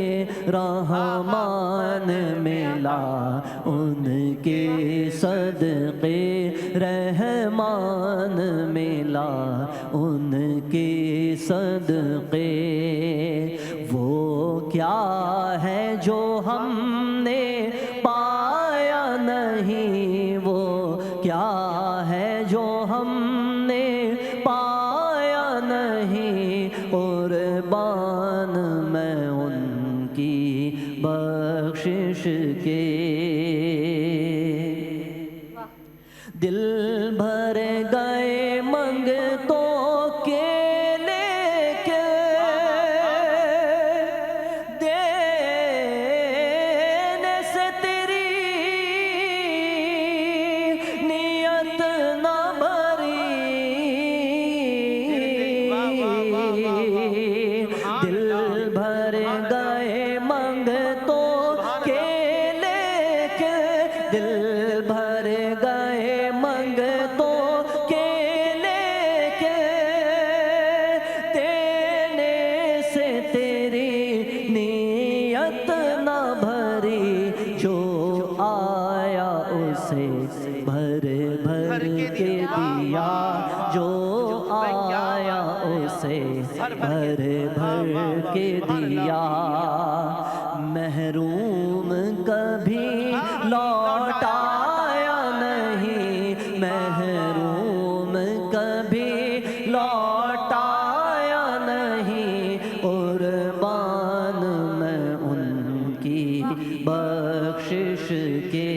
رحمان ملا ان کے صدقے, رحمان ملا ان کے صدقے وہ کیا ہے جو ہم نے پایا نہیں، وہ کیا ہے جو ہم نے پایا نہیں، قربان میں ان کی بخشش کے۔ دل بھر گئے منگتوں کے لے کے، دینے سے تیری نیت نہ بھری، دل بھر گئے منگتوں کے لے کے، دل بھر گئے منگتوں کے لے کے، دینے سے تیری نیت نہ بھری، جو آیا اسے بھر بھر کے دیا، جو آیا اسے بھر بھر کے دیا، محروم کبھی لوٹایا نہیں، محروم کبھی لوٹایا نہیں، قربان میں ان کی بخشش کے۔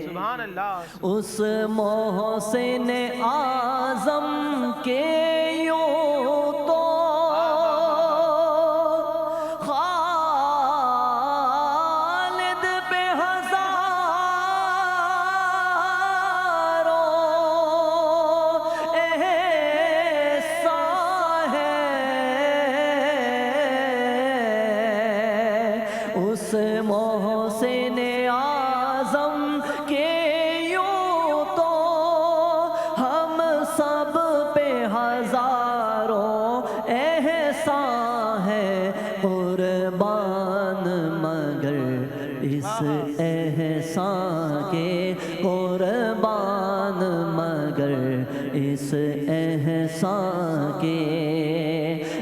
سبحان اللہ۔ اس محسن اعظم کے یوں تو خالد پہ ہزاروں احسان ہے، اس محسن اعظم کے یوں تو ہم سب پہ ہزاروں احسان ہے، قربان مگر اس احسان کے، قربان مگر اس احسان کے،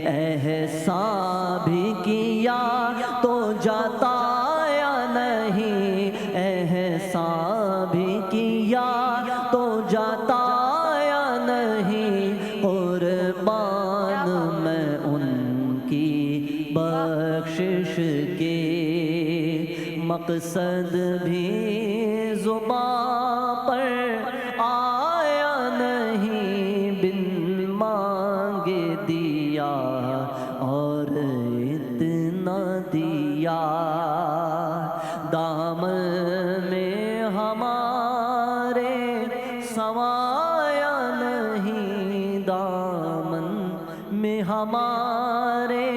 احسان بھی کیا تو جتایا نہیں، احسان بھی کیا تو جتایا نہیں، قربان میں ان کی بخشش کے۔ مقصد بھی زباں پر آیا نہیں، بن مانگے دیا اور اتنا دیا، دامن میں ہمارے سمایا نہیں، دامن میں ہمارے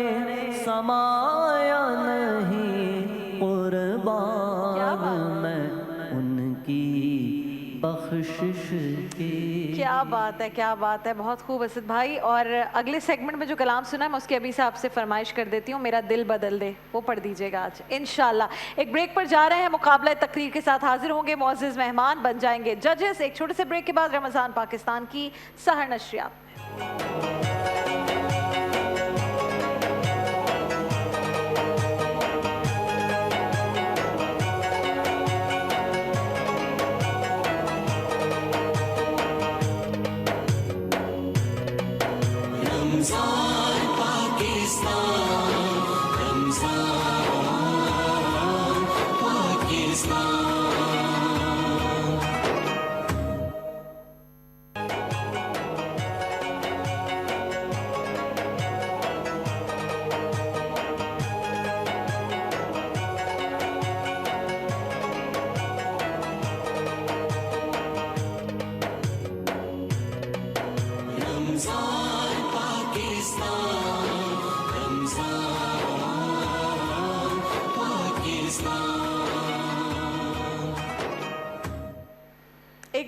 سمایا نہیں، قربان میں ان کی بخشش کی۔ کیا بات ہے، کیا بات ہے، بہت خوب اسد بھائی۔ اور اگلے سیگمنٹ میں جو کلام سنا ہے میں اس کے ابھی سے آپ سے فرمائش کر دیتی ہوں، میرا دل بدل دے، وہ پڑھ دیجیے گا آج انشاءاللہ۔ ایک بریک پر جا رہے ہیں، مقابلہ تقریر کے ساتھ حاضر ہوں گے معزز مہمان، بن جائیں گے ججز۔ ایک چھوٹے سے بریک کے بعد رمضان پاکستان کی سحر نشریات۔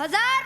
1000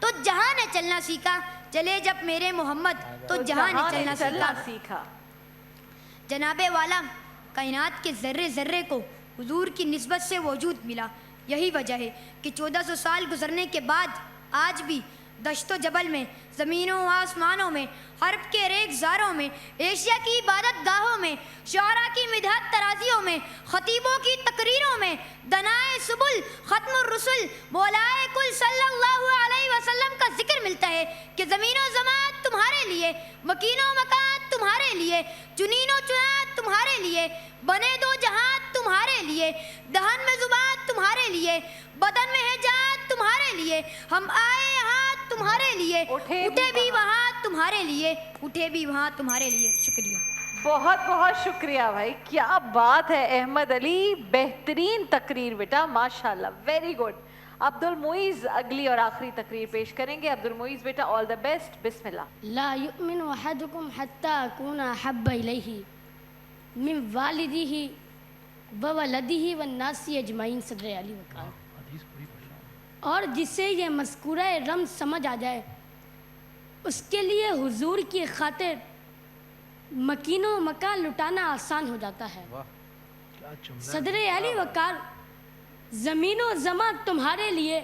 تو جہاں نے چلنا سیکھا، چلے جب میرے محمد تو جہاں نے چلنا سیکھا۔ جناب والا کائنات کے ذرے ذرے کو حضور کی نسبت سے وجود ملا۔ یہی وجہ ہے کہ 1400 سال گزرنے کے بعد آج بھی دشت و جبل میں، زمینوں و آسمانوں میں، حرب کے ریگزاروں میں، ایشیا کی عبادت گاہوں میں، شعراء کی مدحت ترازیوں میں، خطیبوں کی تقریروں میں، دنائے سبل ختم الرسل مولائے کل صلی اللہ علیہ وسلم کا ذکر ملتا ہے کہ زمین و زمان تمہارے لیے، مکین و مکان تمہارے لیے، چنین و چنات تمہارے لیے، بنے دو جہاں تمہارے لیے، دہن میں زبان تمہارے لیے، بدن میں ہے جان تمہارے لیے، ہم آئے یہاں تمہارے لیے، اٹھے بھی وہاں تمہارے لیے، اٹھے بھی وہاں تمہارے لیے۔ شکریہ، بہت بہت شکریہ بھائی، کیا بات ہے احمد علی، بہترین تقریر بیٹا، ماشاءاللہ، ویری گڈ۔ عبد المعیز اگلی اور آخری تقریر پیش کریں گے۔ عبد المعیز بیٹا، آل دا بیسٹ، بسم اللہ۔ لا يؤمن أحدكم حتى أكون أحب إليه من والده وولده والناس أجمعين، صدر علی وقار۔ اور جسے یہ مذکورہ رمز سمجھ آ جائے اس کے لیے حضور کی خاطر مکین و مکان لٹانا آسان ہو جاتا ہے۔ صدر علی وقار، زمین و زمان تمہارے لیے،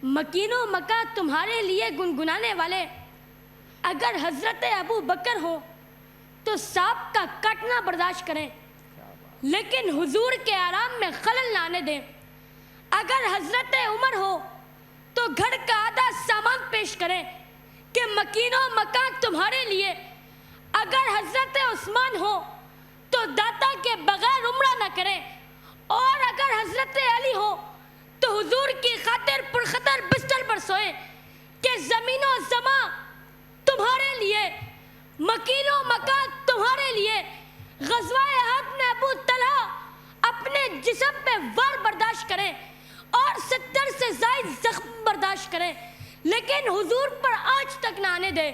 مکین و مکان تمہارے لیے گنگنانے والے اگر حضرت ابو بکر ہو تو سانپ کا کاٹنا برداشت کریں لیکن حضور کے آرام میں خلل نہ آنے دیں۔ اگر حضرت عمر ہو تو گھر کا آدھا سامان پیش کریں کہ مکین و مکان تمہارے لیے۔ اگر حضرت عثمان ہو تو داتا کے بغیر عمرہ نہ کریں، اور اگر حضرت علی ہو تو حضور کی خاطر پرخطر بستر پر سوئیں کہ زمین و زمان تمہارے لیے، مکین و مکان تمہارے لیے۔ غزوہ احد میں ابو طلحہ اپنے جسم پہ وار برداشت کریں اور 70 سے زائد زخم برداشت کریں لیکن حضور پر آج تک نہ آنے دے۔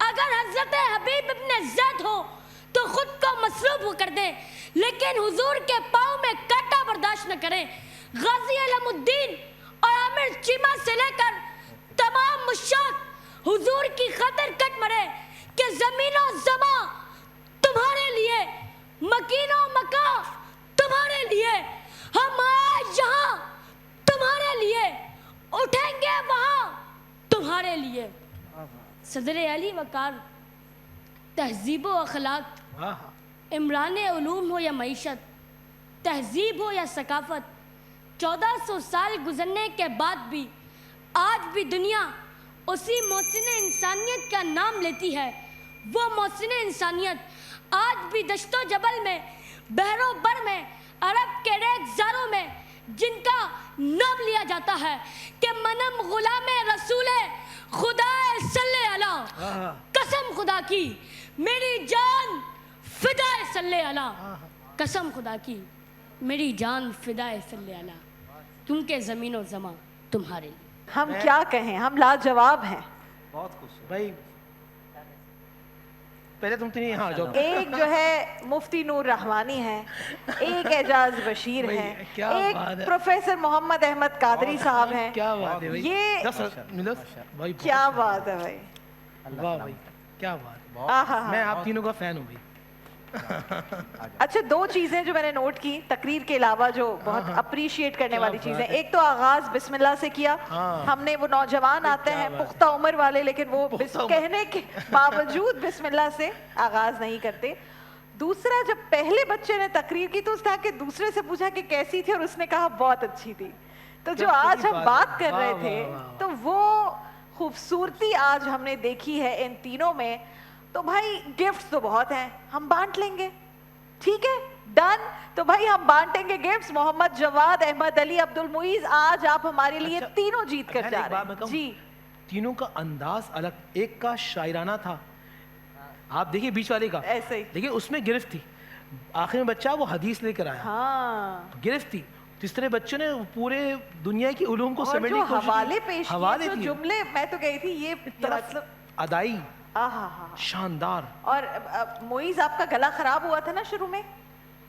اگر حضرت حبیب ابن زید ہو تو خود کو مصلوب کر دے لیکن حضور کے پاؤں میں کانٹا برداشت نہ کریں۔ غازی علم الدین اور عامر چیمہ سے لے کر تمام مشاق حضور کی خاطر کٹ مرے کہ زمین و زمان تمہارے لیے، مکین و مکان تمہارے لیے، ہم آج یہاں تمہارے لیے، اٹھیں گے وہاں تمہارے لیے۔ صدر علی وقار، تہذیب و اخلاق، عمران علوم ہو یا معیشت، تہذیب ہو یا ثقافت، 1400 سال گزرنے کے بعد بھی آج بھی دنیا اسی محسن انسانیت کا نام لیتی ہے۔ وہ محسن انسانیت آج بھی دشت و جبل میں، بحر و بر میں، عرب کے ریگزاروں میں جن کا نام لیا جاتا ہے کہ منم غلام رسول خدا صلی اللہ، قسم خدا کی میری جان فدا صلی اللہ، قسم خدا کی میری جان فدا صلی اللہ، کیونکہ زمین و زمان تمہارے لیے۔ ہم کیا کہیں، ہم لاجواب ہیں۔ بہت خوش بھائی پہلے تم تین یہاں جاؤ۔ ایک جو ہے مفتی نور رحمانی ہے، ایک اعجاز بشیر ہے، ایک پروفیسر محمد احمد قادری صاحب ہیں۔ کیا بات ہے بھائی، یہ کیا بات ہے بھائی، واہ بھائی کیا بات ہے، میں آپ تینوں کا فین ہوں بھائی۔ اچھا، دو چیزیں جو میں نے نوٹ کی تقریر کے علاوہ جو بہت اپریشیٹ کرنے والی چیزیں، ایک تو آغاز بسم اللہ سے کیا، ہم نے وہ نوجوان آتے ہیں پختہ عمر والے لیکن وہ کہنے کے باوجود بسم اللہ سے آغاز نہیں کرتے۔ دوسرا، جب پہلے بچے نے تقریر کی تو اس نے آ کے دوسرے سے پوچھا کہ کیسی تھی اور اس نے کہا بہت اچھی تھی۔ تو جو آج ہم بات کر رہے تھے تو وہ خوبصورتی آج ہم نے دیکھی ہے ان تینوں میں۔ تو بھائی گفٹس تو بہت ہیں، ہم بانٹ لیں گے، ٹھیک ہے، ڈن۔ تو بھائی ہم بانٹیں گے گفٹس۔ محمد جواد، احمد علی، عبد المعیز، آج آپ ہمارے لیے تینوں جیت کر جا رہے ہیں۔ جی، تینوں کا انداز الگ، ایک کا شاعرانہ تھا، آپ دیکھیے بیچ والے کا ایسے ہی، لیکن اس میں گرفت تھی، آخر میں بچہ وہ حدیث لے کر آیا، ہاں گرفت تھی۔ تیسرے بچے نے پورے دنیا کی علوم کو اور سمیٹنے جو کی کوشش حوالے پیش کیے، جو کیے، جملے میں تو کہی تھی یہ مطلب ادائی شاندار۔ اور معیز آپ کا گلا خراب ہوا تھا نا شروع میں،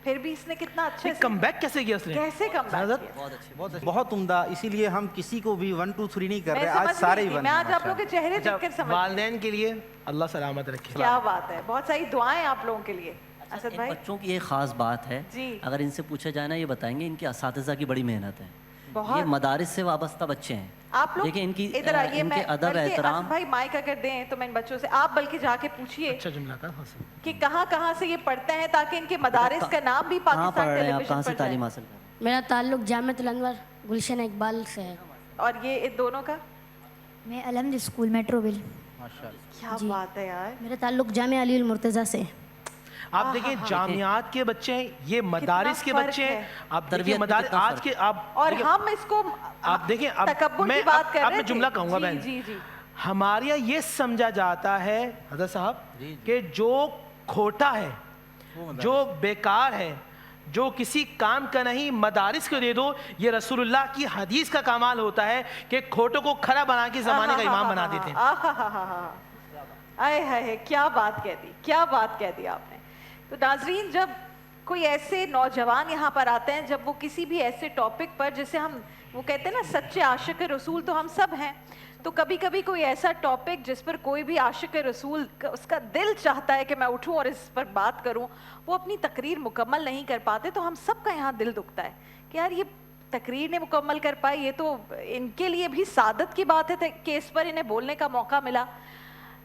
پھر بھی اس نے کتنا اچھے سے کم بیک کیسے کیا اس نے؟ کیسے کم بیک کیا؟ بہت اچھے بہت عمدہ. اسی لیے ہم کسی کو بھی 1 2 3 نہیں کر رہے, آج سمجھ سارے گئی ہی تھی. بن میں رہے آج آپ لوگوں کے چہرے دیکھ کر سمجھ گئی. والدین کے لیے اللہ سلامت رکھے. کیا بات ہے, بہت ساری دعائیں آپ لوگوں کے لیے. اسد ان بھائی بچوں کی ایک خاص بات ہے, جی. اگر ان سے پوچھا جائے نا یہ بتائیں گے ان کے اساتذہ کی بڑی محنت ہے. بہت. یہ مدارس سے وابستہ بچے ہیں. آپ لوگ دیکھیں ان کی ادھر آئیے, ان میں کے ادب بلکہ احترام. اسد بھائی مائک اگر دیں تو میں ان بچوں سے آپ بلکہ جا کے پوچھئے اچھا جملہ تھا کہ کہاں کہاں سے یہ پڑھتے ہیں تاکہ ان کے مدارس کا نام بھی کہاں پڑھ پاکستان رہے ہیں آپ, ٹیلی کہاں ویژن سے پر جائے. تعلیم حاصل کر رہے ہیں؟ میرا تعلق جامعۃ الانوار گلشن اقبال سے ہے. اور یہ ان دونوں کا میں الحمد اسکول میٹروول. کیا بات ہے یار. میرا تعلق جامعہ علی المرتضیٰ سے. آپ دیکھیں جامعات کے بچے ہیں, یہ مدارس کے بچے ہیں. آپ دیکھیں مدارس آج کے آپ اور ہم اس کو آپ دیکھیں تکبر میں کی بات کر رہے میں جملہ کہوں گا بہن. جی جی ہمارے یہاں یہ سمجھا جاتا ہے حضرت صاحب کہ جو کھوٹا ہے, جو بیکار ہے, جو کسی کام کا نہیں, مدارس کو دے دو. یہ رسول اللہ کی حدیث کا کمال ہوتا ہے کہ کھوٹوں کو کھڑا بنا کے زمانے کا امام بنا دیتے ہیں. آئے ہائے, کیا بات کہہ دی, کیا بات کہہ دی آپ نے. تو ناظرین, جب کوئی ایسے نوجوان یہاں پر آتے ہیں, جب وہ کسی بھی ایسے ٹاپک پر, جسے ہم وہ کہتے ہیں نا سچے عاشق رسول تو ہم سب ہیں, تو کبھی کبھی کوئی ایسا ٹاپک جس پر کوئی بھی عاشق رسول اس کا دل چاہتا ہے کہ میں اٹھوں اور اس پر بات کروں, وہ اپنی تقریر مکمل نہیں کر پاتے, تو ہم سب کا یہاں دل دکھتا ہے کہ یار یہ تقریر نہیں مکمل کر پائے. یہ تو ان کے لیے بھی سعادت کی بات ہے کہ اس پر انہیں بولنے کا موقع ملا.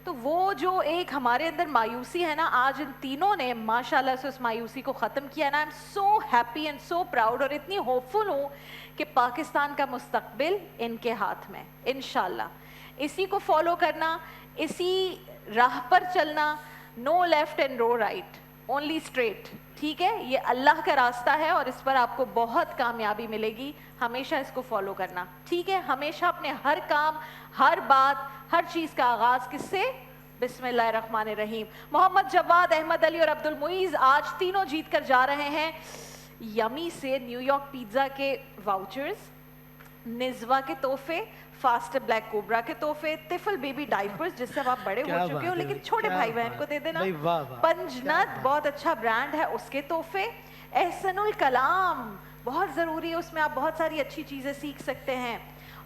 تو وہ جو ایک ہمارے اندر مایوسی ہے نا, آج ان تینوں نے ماشاءاللہ سے اس مایوسی کو ختم کیا نا. I am so happy and so proud, اور اتنی ہوپ فل ہوں کہ پاکستان کا مستقبل ان کے ہاتھ میں انشاءاللہ. اسی کو فالو کرنا, اسی راہ پر چلنا, no left and no right, only straight. ٹھیک ہے, یہ اللہ کا راستہ ہے اور اس پر آپ کو بہت کامیابی ملے گی. ہمیشہ اس کو فالو کرنا. ٹھیک ہے, ہمیشہ اپنے ہر کام, ہر بات, ہر چیز کا آغاز کس سے؟ بسم اللہ الرحمن الرحیم. محمد جواد, احمد علی اور عبد المعیز آج تینوں جیت کر جا رہے ہیں یمی سے نیو یارک پیزا کے واؤچرز, نزوا کے تحفے, فاسٹ بلیک کوبرا کے تحفے, طفل بیبی ڈائپرز جس سے اب آپ بڑے ہو چکے ہو لیکن چھوٹے بھائی بہن کو دے دینا, پنجنت بہت اچھا برانڈ ہے اس کے تحفے, احسن الکلام بہت ضروری ہے, اس میں آپ بہت ساری اچھی چیزیں سیکھ سکتے ہیں,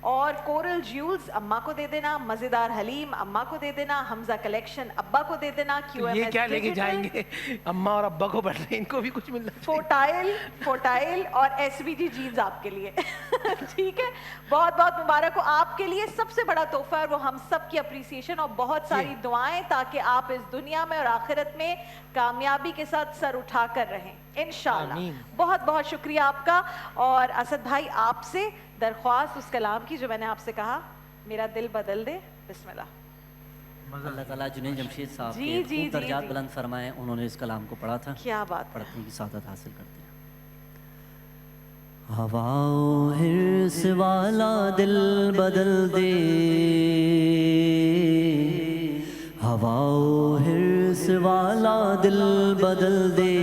اور کورل جیولز اماں کو دے دینا, مزیدار حلیم اماں کو دے دینا, حمزہ کلیکشن ابا کو دے دینا. یہ کیا لے کے جائیں گے اماں اور ابا کو بیٹھ رہے, ان کو بھی کچھ ملنا. فوٹائل اور ایس بی جی جینز آپ کے لیے. ٹھیک ہے, بہت بہت مبارک ہو آپ کے لیے. سب سے بڑا تحفہ ہے وہ ہم سب کی اپریسیشن اور بہت ساری دعائیں, تاکہ آپ اس دنیا میں اور آخرت میں کامیابی کے ساتھ سر اٹھا کر رہیں انشاءاللہ. بہت بہت شکریہ آپ کا. اور اسد بھائی آپ سے درخواست اس کلام کی جو میں نے آپ سے کہا, میرا دل بدل دے. بسم اللہ. اللہ تعالیٰ جنید جمشید صاحب کے خوب درجات بلند فرمائے, انہوں نے اس کلام کو پڑھا تھا. کیا بات, پڑھنے کی سعادت حاصل کرتے ہیں. ہوا و حرص والا دل بدل دے, ہوا و حرص والا دل بدل دے,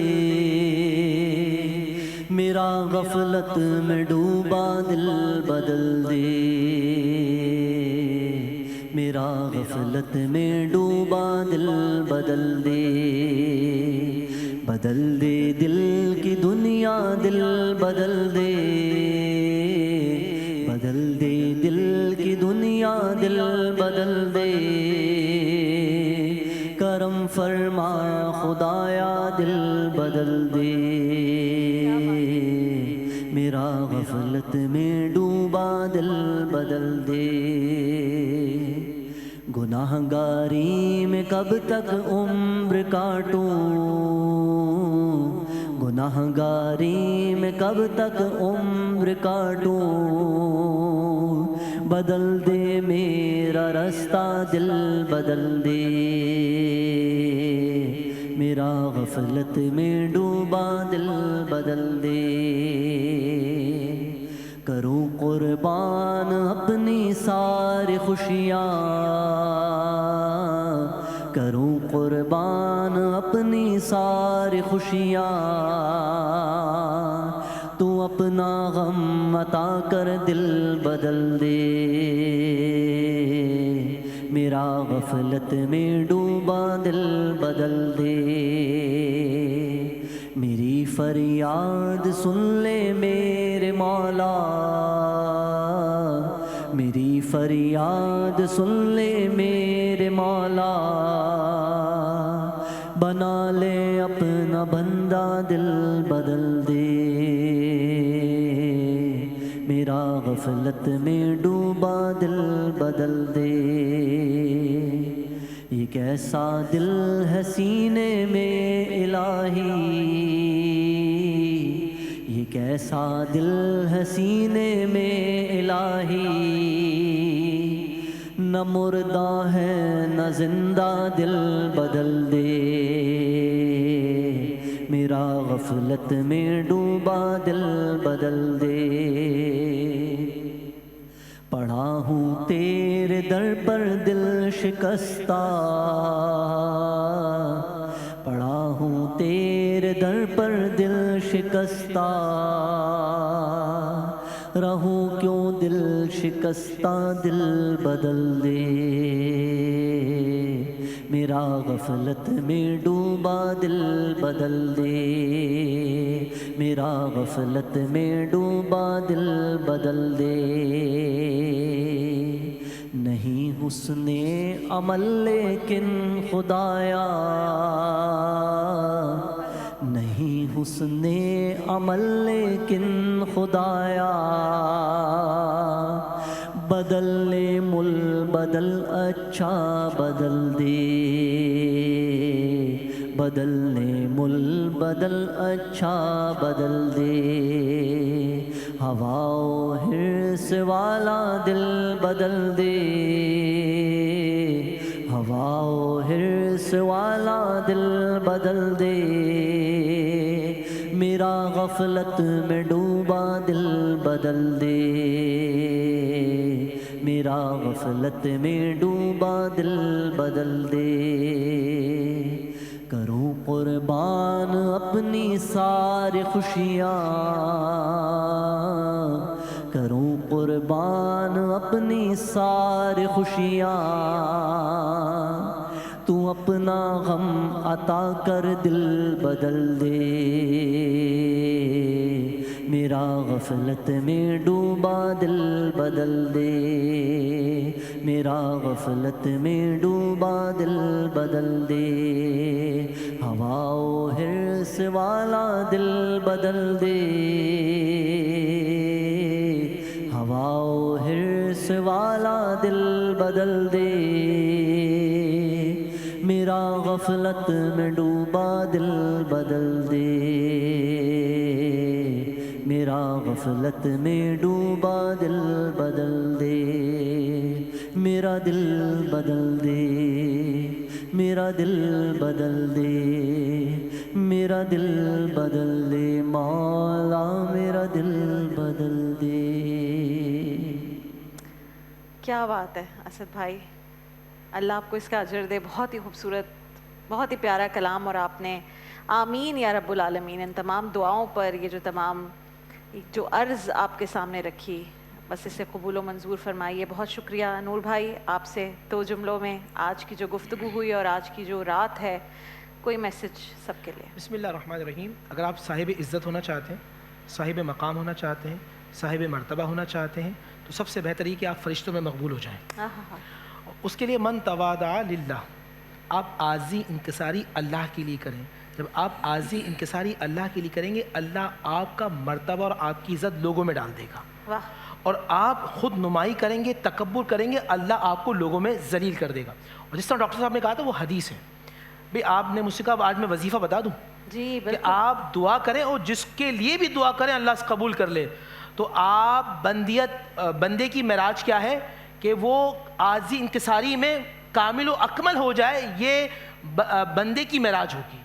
میرا غفلت میں ڈوبا دل بدل دے, میرا غفلت میں ڈوبا دل بدل دے, بدل دے دل کی دنیا دل بدل دے, بدل دے دل کی دنیا دل بدل دے, کرم فرما خدایا دل بدل دے, میرا غفلت میں ڈوبا دل بدل دے. گناہ گاری میں کب تک عمر کاٹوں, گناہ گاری میں کب تک عمر کاٹوں, بدل دے میرا راستہ دل بدل دے, میرا غفلت میں ڈوبا دل بدل دے. کروں قربان اپنی ساری خوشیاں, کروں قربان اپنی ساری خوشیاں, تو اپنا غم عطا کر دل بدل دے, میرا غفلت میں ڈوبا دل بدل دے. میری فریاد سن لے میرے مولا، میری فریاد سن لے میرے مولا، بنا لے اپنا بندہ دل بدل دے، میرا غفلت میں ڈوبا دل بدل دے، یہ کیسا دل ہے سینے میں الہی، یہ کیسا دل ہے سینے میں الہی، نہ مردہ ہے نہ زندہ دل بدل دے، میرا غفلت میں ڈوبا دل بدل دے، پڑا ہوں تیرے در پر دل شکستہ، پڑا ہوں تیرے در پر دل شکستہ، رہوں کیوں دل شکستہ دل بدل دے، میرا غفلت میں ڈوبا دل بدل دے، میرا غفلت میں ڈوبا دل بدل دے، نہیں حسن عمل لیکن خدایا، نہیں حسن عمل لیکن خدایا، بدل لے مل بدل اچھا بدل دے، بدل لے مل بدل اچھا بدل دے، ہوا و حرص والا دل بدل دے، ہوا و حرص والا دل بدل دے، میرا غفلت میں ڈوبا دل بدل دے، میرا غفلت میں ڈوبا دل بدل دے، کروں قربان اپنی ساری خوشیاں، کروں قربان اپنی ساری خوشیاں، تو اپنا غم عطا کر دل بدل دے، میرا غفلت میں ڈوبا دل بدل دے، میرا غفلت میں ڈوبا دل بدل دے، ہوا و حرص والا دل بدل دے، ہوا و حرص والا دل بدل دے، میرا غفلت میں ڈوبا دل بدل دے، میرا غفلت میں ڈوبا دل بدل دے، میرا دل بدل دے، میرا دل بدل دے، میرا دل بدل دے مولا، میرا دل بدل دے۔ کیا بات ہے اسد بھائی، اللہ آپ کو اس کا اجر دے، بہت ہی خوبصورت، بہت ہی پیارا کلام، اور آپ نے آمین یا رب العالمین ان تمام دعاؤں پر یہ جو تمام جو عرض آپ کے سامنے رکھی، بس اسے قبول و منظور فرمائیے۔ بہت شکریہ نور بھائی، آپ سے 2 جملوں میں آج کی جو گفتگو ہوئی اور آج کی جو رات ہے، کوئی میسج سب کے لیے؟ بسم اللہ الرحمن الرحیم۔ اگر آپ صاحب عزت ہونا چاہتے ہیں، صاحب مقام ہونا چاہتے ہیں، صاحب مرتبہ ہونا چاہتے ہیں، تو سب سے بہتر یہ کہ آپ فرشتوں میں مقبول ہو جائیں۔ اس کے لیے من تواضع للہ، آپ عاجزی انکساری اللہ کے لیے کریں۔ جب آپ عاجزی انکساری اللہ کے لیے کریں گے، اللہ آپ کا مرتبہ اور آپ کی عزت لوگوں میں ڈال دے گا، اور آپ خود نمائی کریں گے، تکبر کریں گے، اللہ آپ کو لوگوں میں ذلیل کر دے گا۔ اور جس طرح ڈاکٹر صاحب نے کہا تھا وہ حدیث ہے، بھئی آپ نے مجھ سے کہا آج میں وظیفہ بتا دوں جی، کہ آپ دعا کریں اور جس کے لیے بھی دعا کریں اللہ سے قبول کر لے۔ تو آپ بندے کی معراج کیا ہے کہ وہ عاجزی انکساری میں کامل و اکمل ہو جائے، یہ بندے کی معراج ہوگی۔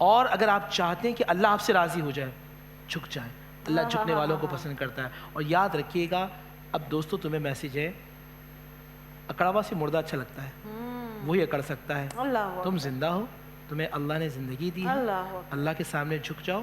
اور اگر آپ چاہتے ہیں کہ اللہ آپ سے راضی ہو جائے، جھک جائیں، اللہ جھکنے والوں کو پسند کرتا ہے۔ اور یاد رکھیے گا، اب دوستو تمہیں میسج ہے، اکڑاوا سے مردہ اچھا لگتا ہے، وہی اکڑ سکتا ہے۔ تم زندہ ہو، تمہیں اللہ نے زندگی دی ہے، اللہ کے سامنے جھک جاؤ،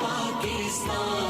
Pakistan